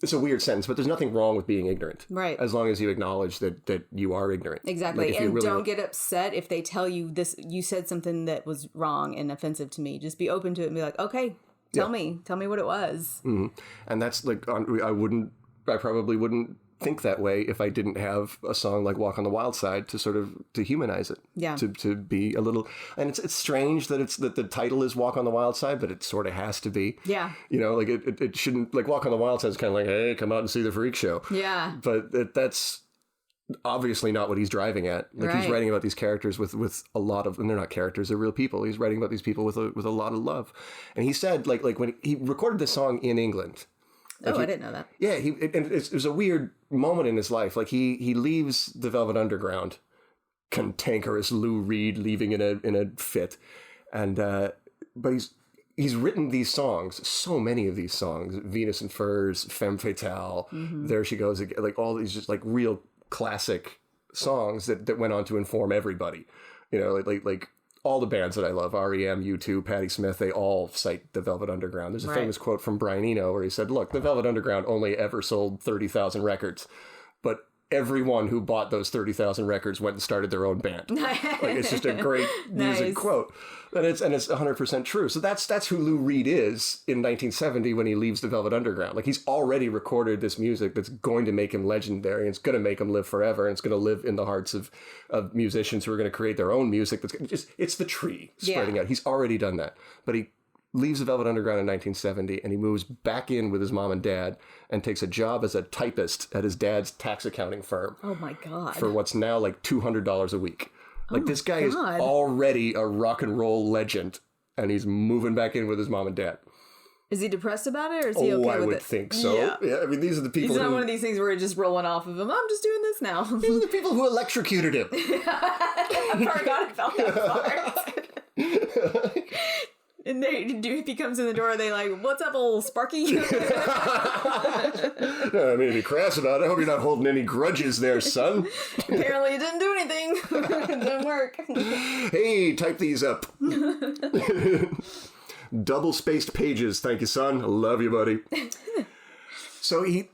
It's a weird sentence, but there's nothing wrong with being ignorant. Right. As long as you acknowledge that you are ignorant. Exactly. Like, and don't get upset if they tell you this, you said something that was wrong and offensive to me. Just be open to it and be like, okay, tell me what it was. Mm-hmm. And that's like, I probably wouldn't think that way if I didn't have a song like Walk on the Wild Side to humanize it. Yeah. To be a little, and it's strange that the title is Walk on the Wild Side, but it sort of has to be. Yeah. Like it shouldn't, like Walk on the Wild Side is kind of like, hey, come out and see the freak show. Yeah. But that's obviously not what he's driving at. Like he's writing about these characters with a lot of, and they're not characters, they're real people. He's writing about these people with a lot of love. And he said like when he recorded this song in England. Like I didn't know that. Yeah, it was a weird moment in his life. Like he leaves the Velvet Underground, cantankerous Lou Reed leaving in a fit, and but he's written these songs, so many of these songs, Venus and Furs, Femme Fatale, There She Goes Again, like all these just like real classic songs that went on to inform everybody. Like all the bands that I love, R.E.M., U2, Patti Smith, they all cite the Velvet Underground. There's a famous quote from Brian Eno where he said, look, the Velvet Underground only ever sold 30,000 records, but everyone who bought those 30,000 records went and started their own band. Like it's just a great music quote. And it's 100% true. So that's who Lou Reed is in 1970 when he leaves the Velvet Underground. Like he's already recorded this music that's going to make him legendary, and it's going to make him live forever, and it's going to live in the hearts of musicians who are going to create their own music. It's the tree spreading out. He's already done that. But he leaves the Velvet Underground in 1970, and he moves back in with his mom and dad and takes a job as a typist at his dad's tax accounting firm. Oh my God. For what's now like $200 a week. Like this guy is already a rock and roll legend, and he's moving back in with his mom and dad. Is he depressed about it, or is he okay with it? I would think so. Yeah. I mean, these are the people He's not one of these things where you're just rolling off of him. I'm just doing this now. These are the people who electrocuted him. I forgot about that part. And if he comes in the door, they like, "What's up, old Sparky?" I mean, to be crass about it, I hope you're not holding any grudges there, son. Apparently, it didn't do anything. It didn't work. Hey, type these up. Double-spaced pages. Thank you, son. I love you, buddy. So he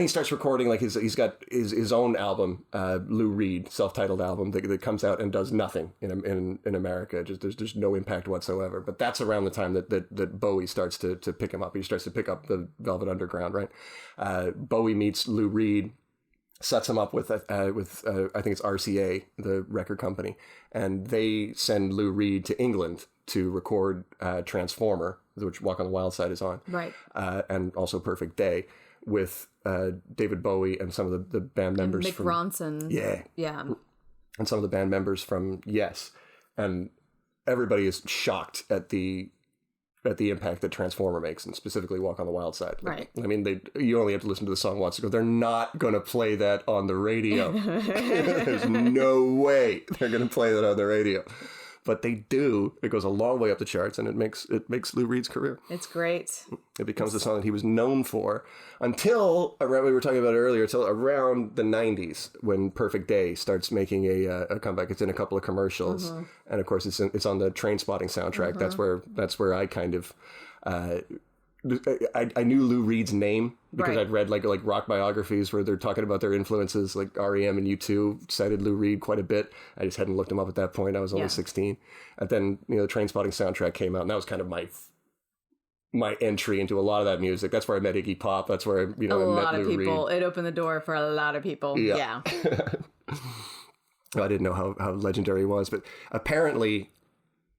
starts recording, like he's got his own album, Lou Reed, self-titled album that comes out and does nothing in America. Just there's no impact whatsoever. But that's around the time that Bowie starts to pick him up. He starts to pick up the Velvet Underground, right? Bowie meets Lou Reed, sets him up with I think it's RCA, the record company, and they send Lou Reed to England to record Transformer, which Walk on the Wild Side is on, right? And also Perfect Day with David Bowie and some of the band members Mick Ronson. Yeah. And some of the band members from Yes, and everybody is shocked at the impact that Transformer makes, and specifically Walk on the Wild Side. Right. I mean, you only have to listen to the song once to go, they're not going to play that on the radio. There's no way they're going to play that on the radio. But they do. It goes a long way up the charts, and it makes Lou Reed's career. It's great. It becomes the song that he was known for until around, we were talking about it earlier, until around the 90s when Perfect Day starts making a comeback. It's in a couple of commercials, and of course it's on the Trainspotting soundtrack. That's where I kind of I knew Lou Reed's name because I'd read like rock biographies where they're talking about their influences, like REM and U2 cited Lou Reed quite a bit. I just hadn't looked him up at that point. I was only 16. And then, the Trainspotting soundtrack came out, and that was kind of my entry into a lot of that music. That's where I met Iggy Pop. That's where I met Lou Reed. A lot of people. It opened the door for a lot of people. Yeah. I didn't know how legendary he was, but apparently,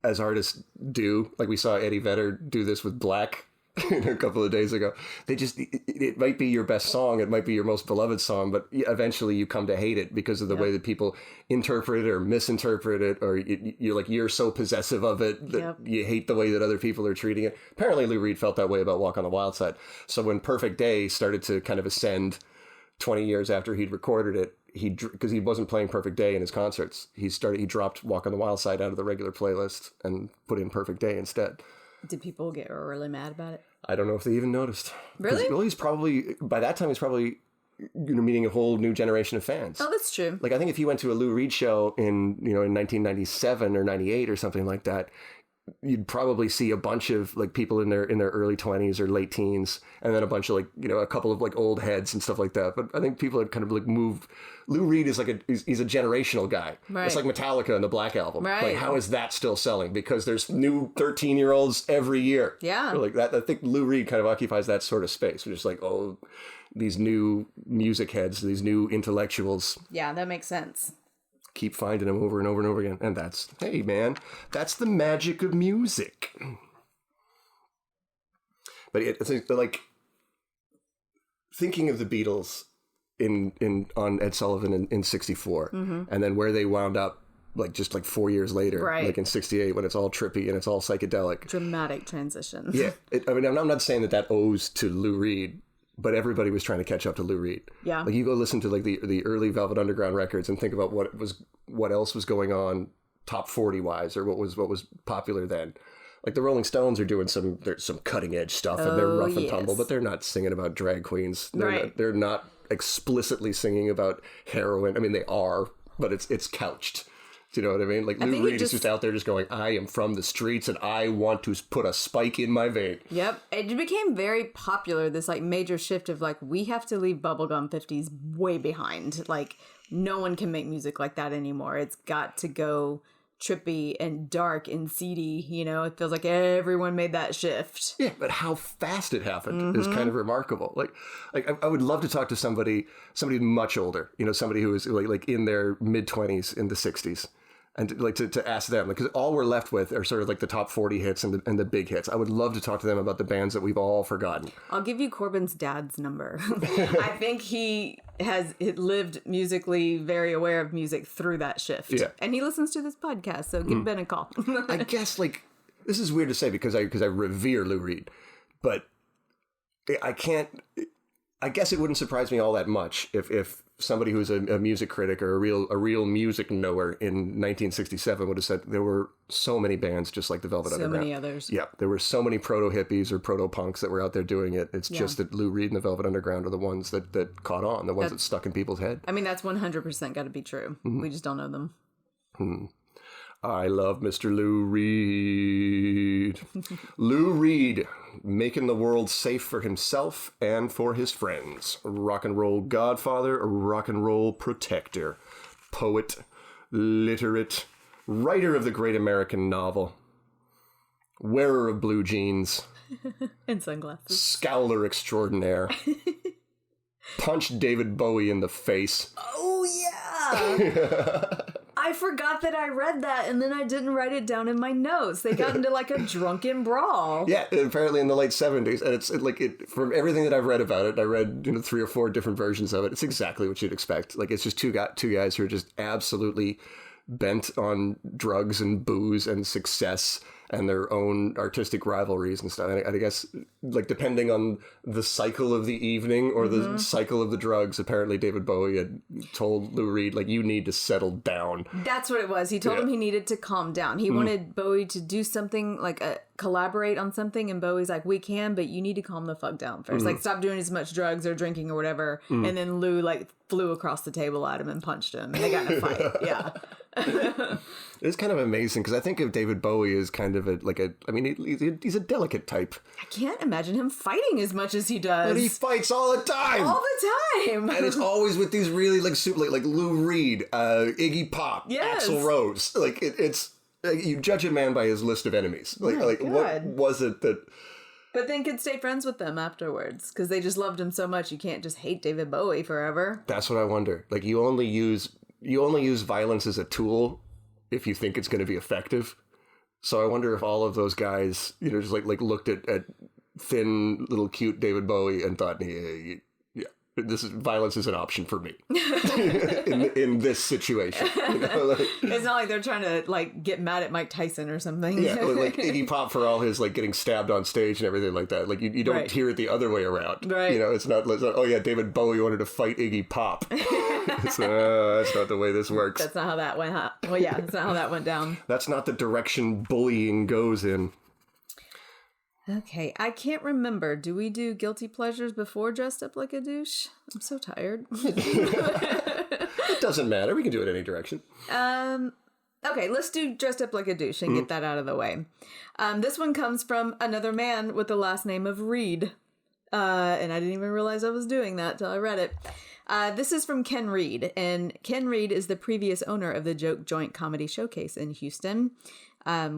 as artists do, like we saw Eddie Vedder do this with Black a couple of days ago. It might be your best song, it might be your most beloved song, but eventually you come to hate it because of the way that people interpret it or misinterpret it, or you're so possessive of it that you hate the way that other people are treating it. Apparently Lou Reed felt that way about Walk on the Wild Side. So when Perfect Day started to kind of ascend 20 years after he'd recorded it, because he wasn't playing Perfect Day in his concerts, he dropped Walk on the Wild Side out of the regular playlist and put in Perfect Day instead. Did people get really mad about it? I don't know if they even noticed. Really? Well, by that time, he's probably meeting a whole new generation of fans. Oh, that's true. Like, I think if you went to a Lou Reed show in 1997 or 98 or something like that, you'd probably see a bunch of like people in their early 20s or late teens, and then a bunch of a couple of like old heads and stuff like that. But I think people had kind of like moved. Lou Reed is he's a generational guy. Right. It's like Metallica and the Black Album. Right. Like, how is that still selling? Because there's new 13-year-olds every year. Yeah. Like that. I think Lou Reed kind of occupies that sort of space. We're just like, these new music heads, these new intellectuals. Yeah, that makes sense. Keep finding them over and over and over again. And that's the magic of music. But it's like thinking of the Beatles on Ed Sullivan in 64, and then where they wound up just 4 years later, like in 68, when it's all trippy and it's all psychedelic. Dramatic transition. Yeah. I'm not saying that owes to Lou Reed, but everybody was trying to catch up to Lou Reed. Yeah. Like, you go listen to the early Velvet Underground records and think about what else was going on top 40 wise, or what was popular then. Like, the Rolling Stones are doing some cutting edge stuff, and they're rough and tumble, but they're not singing about drag queens. They're not explicitly singing about heroin. I mean, they are, but it's couched. Do you know what I mean? Like, Lou Reed is just out there just going, I am from the streets and I want to put a spike in my vein. Yep. It became very popular, this major shift of we have to leave bubblegum 50s way behind. Like, no one can make music like that anymore. It's got to go trippy and dark and seedy. It feels like everyone made that shift. Yeah, but how fast it happened is kind of remarkable. Like I would love to talk to somebody much older, somebody who was like in their mid-20s in the 60s. And to ask them, because all we're left with are sort of like the top 40 hits and the big hits. I would love to talk to them about the bands that we've all forgotten. I'll give you Corbin's dad's number. I think he has lived musically very aware of music through that shift. Yeah. And he listens to this podcast, so give Ben a call. I guess this is weird to say because I revere Lou Reed, but I guess it wouldn't surprise me all that much if somebody who's a music critic or a real music knower in 1967 would have said there were so many bands just like the Velvet Underground. So many others. Yeah, there were so many proto-hippies or proto-punks that were out there doing it. It's just that Lou Reed and the Velvet Underground are the ones that caught on, the ones that stuck in people's head. I mean, that's 100% got to be true. Mm-hmm. We just don't know them. I love Mr. Lou Reed. Lou Reed, making the world safe for himself and for his friends. Rock and roll godfather, rock and roll protector, poet, literate, writer of the great American novel, wearer of blue jeans, and sunglasses, scowler extraordinaire, punched David Bowie in the face. Oh, yeah! I forgot that I read that, and then I didn't write it down in my notes. They got into like a drunken brawl. Yeah, apparently in the late 70s, and it's from everything that I've read about it. I read 3 or 4 different versions of it. It's exactly what you'd expect. Like it's just two guys who are just absolutely bent on drugs and booze and success and their own artistic rivalries and stuff. And I guess, like, depending on the cycle of the evening or the cycle of the drugs, apparently David Bowie had told Lou Reed, like, you need to settle down. That's what it was. He told him he needed to calm down. He wanted Bowie to do something, like, collaborate on something, and Bowie's like, we can, but you need to calm the fuck down first. Like, stop doing as much drugs or drinking or whatever. And then Lou, like, flew across the table at him and punched him. And they got in a fight. Yeah. It's kind of amazing because I think of David Bowie as kind of he's a delicate type. I can't imagine him fighting as much as he does. But he fights all the time. All the time. And it's always with these really like Lou Reed, Iggy Pop, Axl Rose. Like it's you judge a man by his list of enemies. Like what was it that? But then could stay friends with them afterwards because they just loved him so much. You can't just hate David Bowie forever. That's what I wonder. Like you only use violence as a tool if you think it's going to be effective. So I wonder if all of those guys, just like looked at thin little cute David Bowie and thought, yeah, violence is an option for me in this situation. It's not like they're trying to get mad at Mike Tyson or something. Yeah, like Iggy Pop for all his getting stabbed on stage and everything like that. Like you don't hear it the other way around. Right. It's not oh yeah, David Bowie wanted to fight Iggy Pop. That's not the way this works. That's not how that went. Well, yeah, that's not how that went down. That's not the direction bullying goes in. Okay, I can't remember. Do we do guilty pleasures before Dressed Up Like a Douche? I'm so tired. It doesn't matter. We can do it any direction. Okay, let's do Dressed Up Like a Douche and get that out of the way. This one comes from another man with the last name of Reed. And I didn't even realize I was doing that till I read it. This is from Ken Reed, and Ken Reed is the previous owner of the Joke Joint Comedy Showcase in Houston,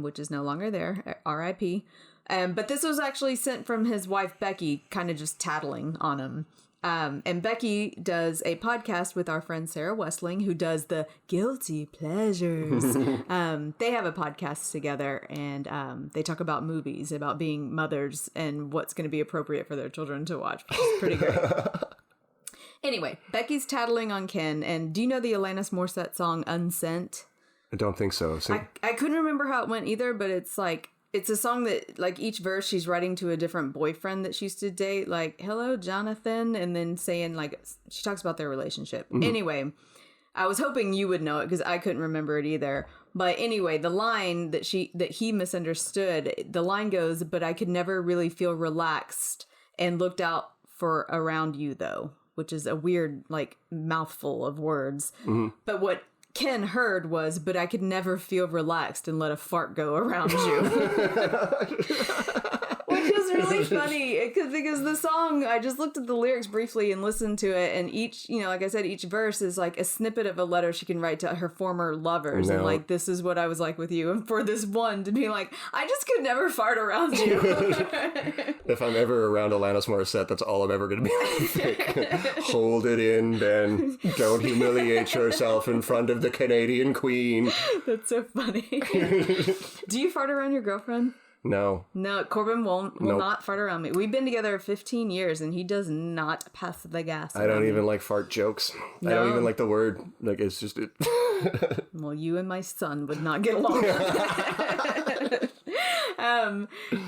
which is no longer there, R.I.P., but this was actually sent from his wife, Becky, kind of just tattling on him. And Becky does a podcast with our friend Sara Wessling, who does the Guilty Pleasures. They have a podcast together, and they talk about movies, about being mothers, and what's going to be appropriate for their children to watch, which is pretty great. Anyway, Becky's tattling on Ken, and do you know the Alanis Morissette song Unsent? I don't think so. I couldn't remember how it went either, but it's a song that, each verse she's writing to a different boyfriend that she used to date, hello, Jonathan, and then saying, she talks about their relationship. Mm-hmm. Anyway, I was hoping you would know it because I couldn't remember it either. But anyway, the line that he misunderstood, the line goes, but I could never really feel relaxed and looked out for around you, though, which is a weird, mouthful of words. Mm-hmm. But what Ken heard was, but I could never feel relaxed and let a fart go around you. Which is really funny because the song, I just looked at the lyrics briefly and listened to it, and each, like I said, each verse is a snippet of a letter she can write to her former lovers. No. And this is what I was like with you. And for this one to be I just could never fart around you. If I'm ever around Alanis Morissette, that's all I'm ever going to be. Hold it in, Ben. Don't humiliate yourself in front of the Canadian Queen. That's so funny. Do you fart around your girlfriend? No. No, Corbin will not fart around me. We've been together 15 years, and he does not pass the gas. I don't even like fart jokes. No. I don't even like the word. It's just... It. Well, you and my son would not get along.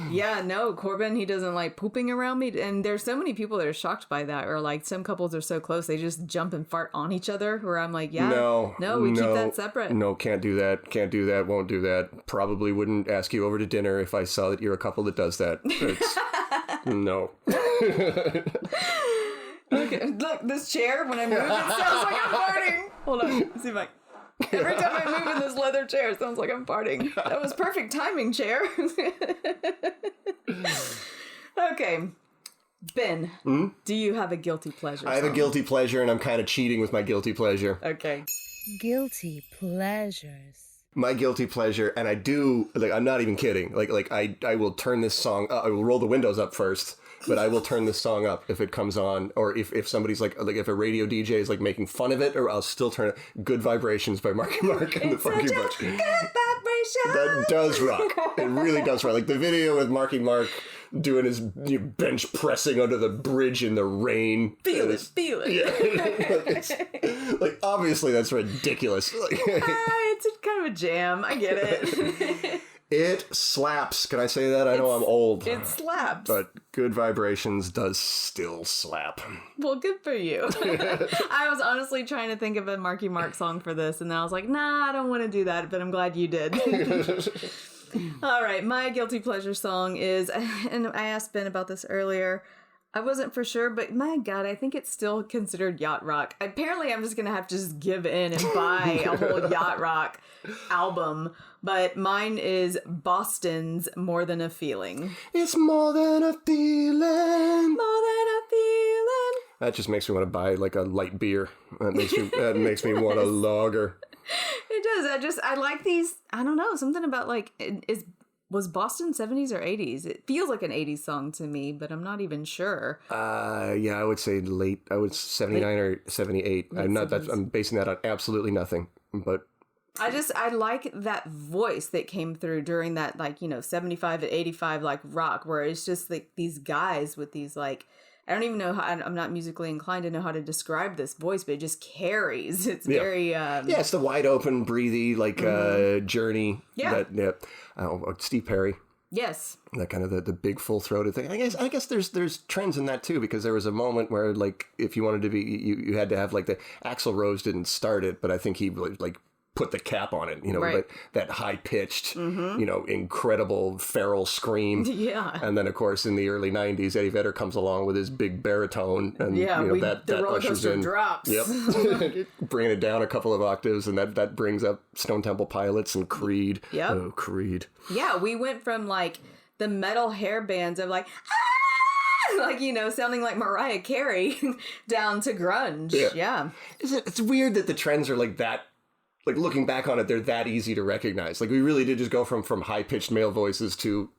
Yeah, no, Corbin, he doesn't like pooping around me. And there's so many people that are shocked by that. Or like some couples are so close, they just jump and fart on each other. Where I'm like, yeah, no, we keep that separate. No, can't do that. Can't do that. Won't do that. Probably wouldn't ask you over to dinner if I saw that you're a couple that does that. No. Okay, look, this chair, when I move, it sounds like I'm farting. Hold on, let's see if I... Every time I move in this leather chair, it sounds like I'm farting. That was perfect timing, chair. Okay. Ben, do you have a guilty pleasure I have a guilty pleasure, and I'm kind of cheating with my guilty pleasure. Okay. Guilty pleasures. My guilty pleasure, and I do, like, I'm not even kidding. Like I will turn this song up. I will roll the windows up first, but I will turn this song up if it comes on, or if somebody's like if a radio DJ is like making fun of it, or I'll still turn it. Good Vibrations by Marky Mark and the Funky Bunch. Good vibration. That does rock. It really does rock. Like the video with Marky Mark doing his bench pressing under the bridge in the rain. Feel it. Yeah. Like, obviously that's ridiculous. It's kind of a jam. I get it. It slaps. Can I say that? I know I'm old. It slaps. But Good Vibrations does still slap. Well, good for you. I was honestly trying to think of a Marky Mark song for this, and then I was like, nah, I don't want to do that, but I'm glad you did. All right, my guilty pleasure song is, and I asked Ben about this earlier, I wasn't for sure, but my God, I think it's still considered yacht rock. Apparently, I'm just going to have to just give in and buy a whole yacht rock album, but mine is Boston's More Than a Feeling. It's more than a feeling. More than a feeling. That just makes me want to buy like a light beer. That makes me want a lager. It does. I like these. I don't know. Something about like, was Boston 70s or 80s? It feels like an 80s song to me, but I'm not even sure. Yeah, I would say late. I would 79 or 78. I'm basing that on absolutely nothing. But I like that voice that came through during that, like, 75 to 85 like rock, where it's just like these guys with these like, I don't even know how, I'm not musically inclined to know how to describe this voice, but it just carries. It's very... yeah, it's the wide open, breathy, like, journey. Yeah. Steve Perry. Yes. That kind of the big full-throated thing. I guess there's trends in that, too, because there was a moment where, like, if you wanted to be... You had to have, like, the Axl Rose didn't start it, but I think he, like... put the cap on it, right. Like that high-pitched, incredible feral scream. Yeah. And then, of course, in the early 90s, Eddie Vedder comes along with his big baritone. And, that roller ushers coaster in, drops. Yep. Bringing it down a couple of octaves, and that brings up Stone Temple Pilots and Creed. Yep. Oh, Creed. Yeah, we went from, like, the metal hair bands of, like, like, sounding like Mariah Carey down to grunge. Yeah. It's weird that the trends are like that. Like, looking back on it, they're that easy to recognize. Like, we really did just go from high-pitched male voices to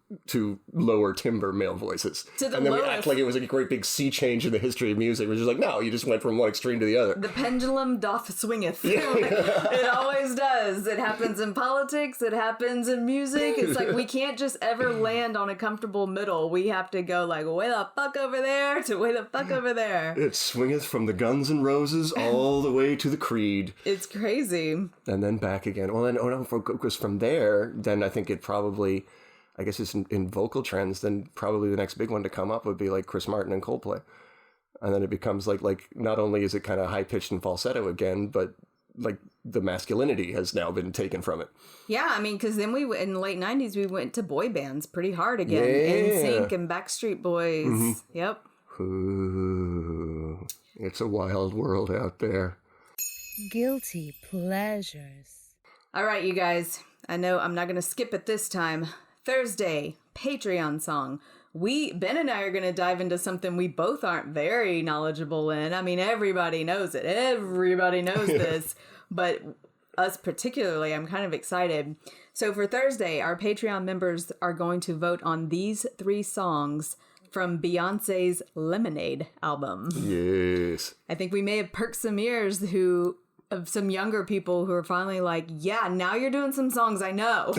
lower timbre male voices. And then we act like it was like a great big sea change in the history of music. We're just like, no, you just went from one extreme to the other. The pendulum doth swingeth. It always does. It happens in politics. It happens in music. It's like we can't just ever land on a comfortable middle. We have to go like, way the fuck over there to way the fuck over there. It swingeth from the Guns N' Roses all the way to the Creed. It's crazy. And then back again. Well, then, because from there, then I think it probably... I guess it's in vocal trends, then probably the next big one to come up would be like Chris Martin and Coldplay. And then it becomes like not only is it kind of high-pitched and falsetto again, but like the masculinity has now been taken from it. Yeah, I mean, because then in the late 90s, we went to boy bands pretty hard again. Yeah. NSYNC and Backstreet Boys. Mm-hmm. Yep. Ooh, it's a wild world out there. Guilty pleasures. All right, you guys. I know I'm not going to skip it this time. Thursday, Patreon song. Ben and I are going to dive into something we both aren't very knowledgeable in. I mean, everybody knows it. Everybody knows this. But us particularly, I'm kind of excited. So for Thursday, our Patreon members are going to vote on these 3 songs from Beyonce's Lemonade album. Yes. I think we may have perked some ears of some younger people who are finally like, yeah, now you're doing some songs I know.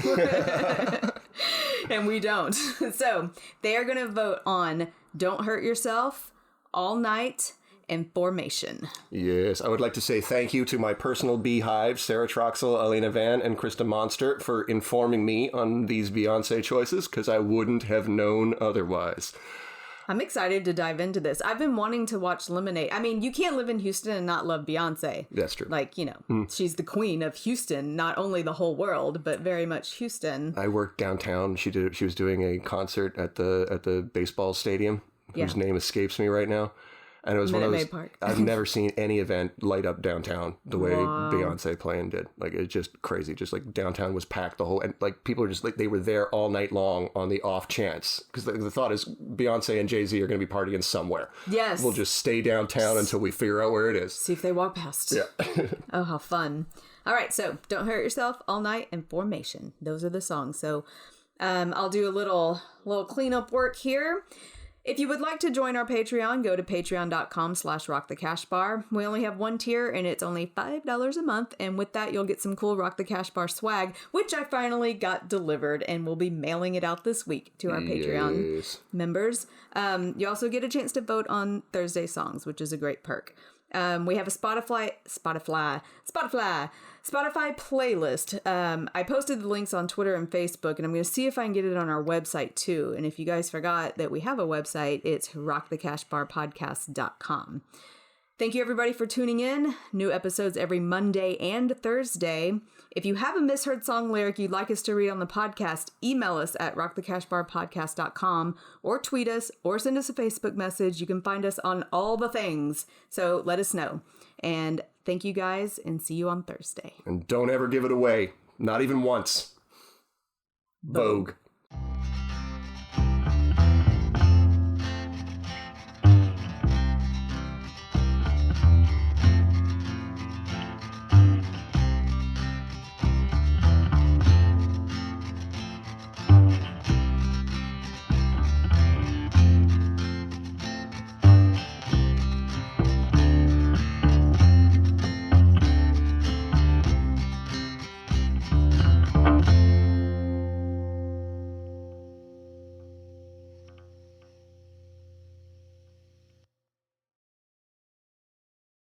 And we don't. So they are going to vote on Don't Hurt Yourself, All Night, information. Yes, I would like to say thank you to my personal beehive, Sarah Troxel, Alina Van, and Krista Monster, for informing me on these Beyonce choices, because I wouldn't have known otherwise. I'm excited to dive into this. I've been wanting to watch Lemonade. I mean, you can't live in Houston and not love Beyonce. That's true. Like, you know, she's the queen of Houston, not only the whole world, but very much Houston. I worked downtown. She was doing a concert at the baseball stadium, whose name escapes me right now. And it was Minute one of Maid those, Park. I've never seen any event light up downtown the way Beyonce playing did. Like, it's just crazy. Just like downtown was packed the whole, and like people are just like, they were there all night long on the off chance. Because the thought is Beyonce and Jay-Z are going to be partying somewhere. Yes. We'll just stay downtown until we figure out where it is. See if they walk past. Yeah. Oh, how fun. All right. So Don't Hurt Yourself, All Night, and Formation. Those are the songs. So I'll do a little cleanup work here. If you would like to join our Patreon, go to patreon.com/rockthecashbar. We only have one tier and it's only $5 a month. And with that, you'll get some cool Rock the Cash Bar swag, which I finally got delivered and we'll be mailing it out this week to our Patreon members. You also get a chance to vote on Thursday songs, which is a great perk. We have a Spotify playlist. I posted the links on Twitter and Facebook, and I'm going to see if I can get it on our website too. And if you guys forgot that we have a website, it's rockthecashbarpodcast.com. Thank you everybody for tuning in. New episodes every Monday and Thursday. If you have a misheard song lyric you'd like us to read on the podcast, email us at rockthecashbarpodcast.com or tweet us or send us a Facebook message. You can find us on all the things. So let us know. And thank you guys and see you on Thursday. And don't ever give it away. Not even once. Vogue.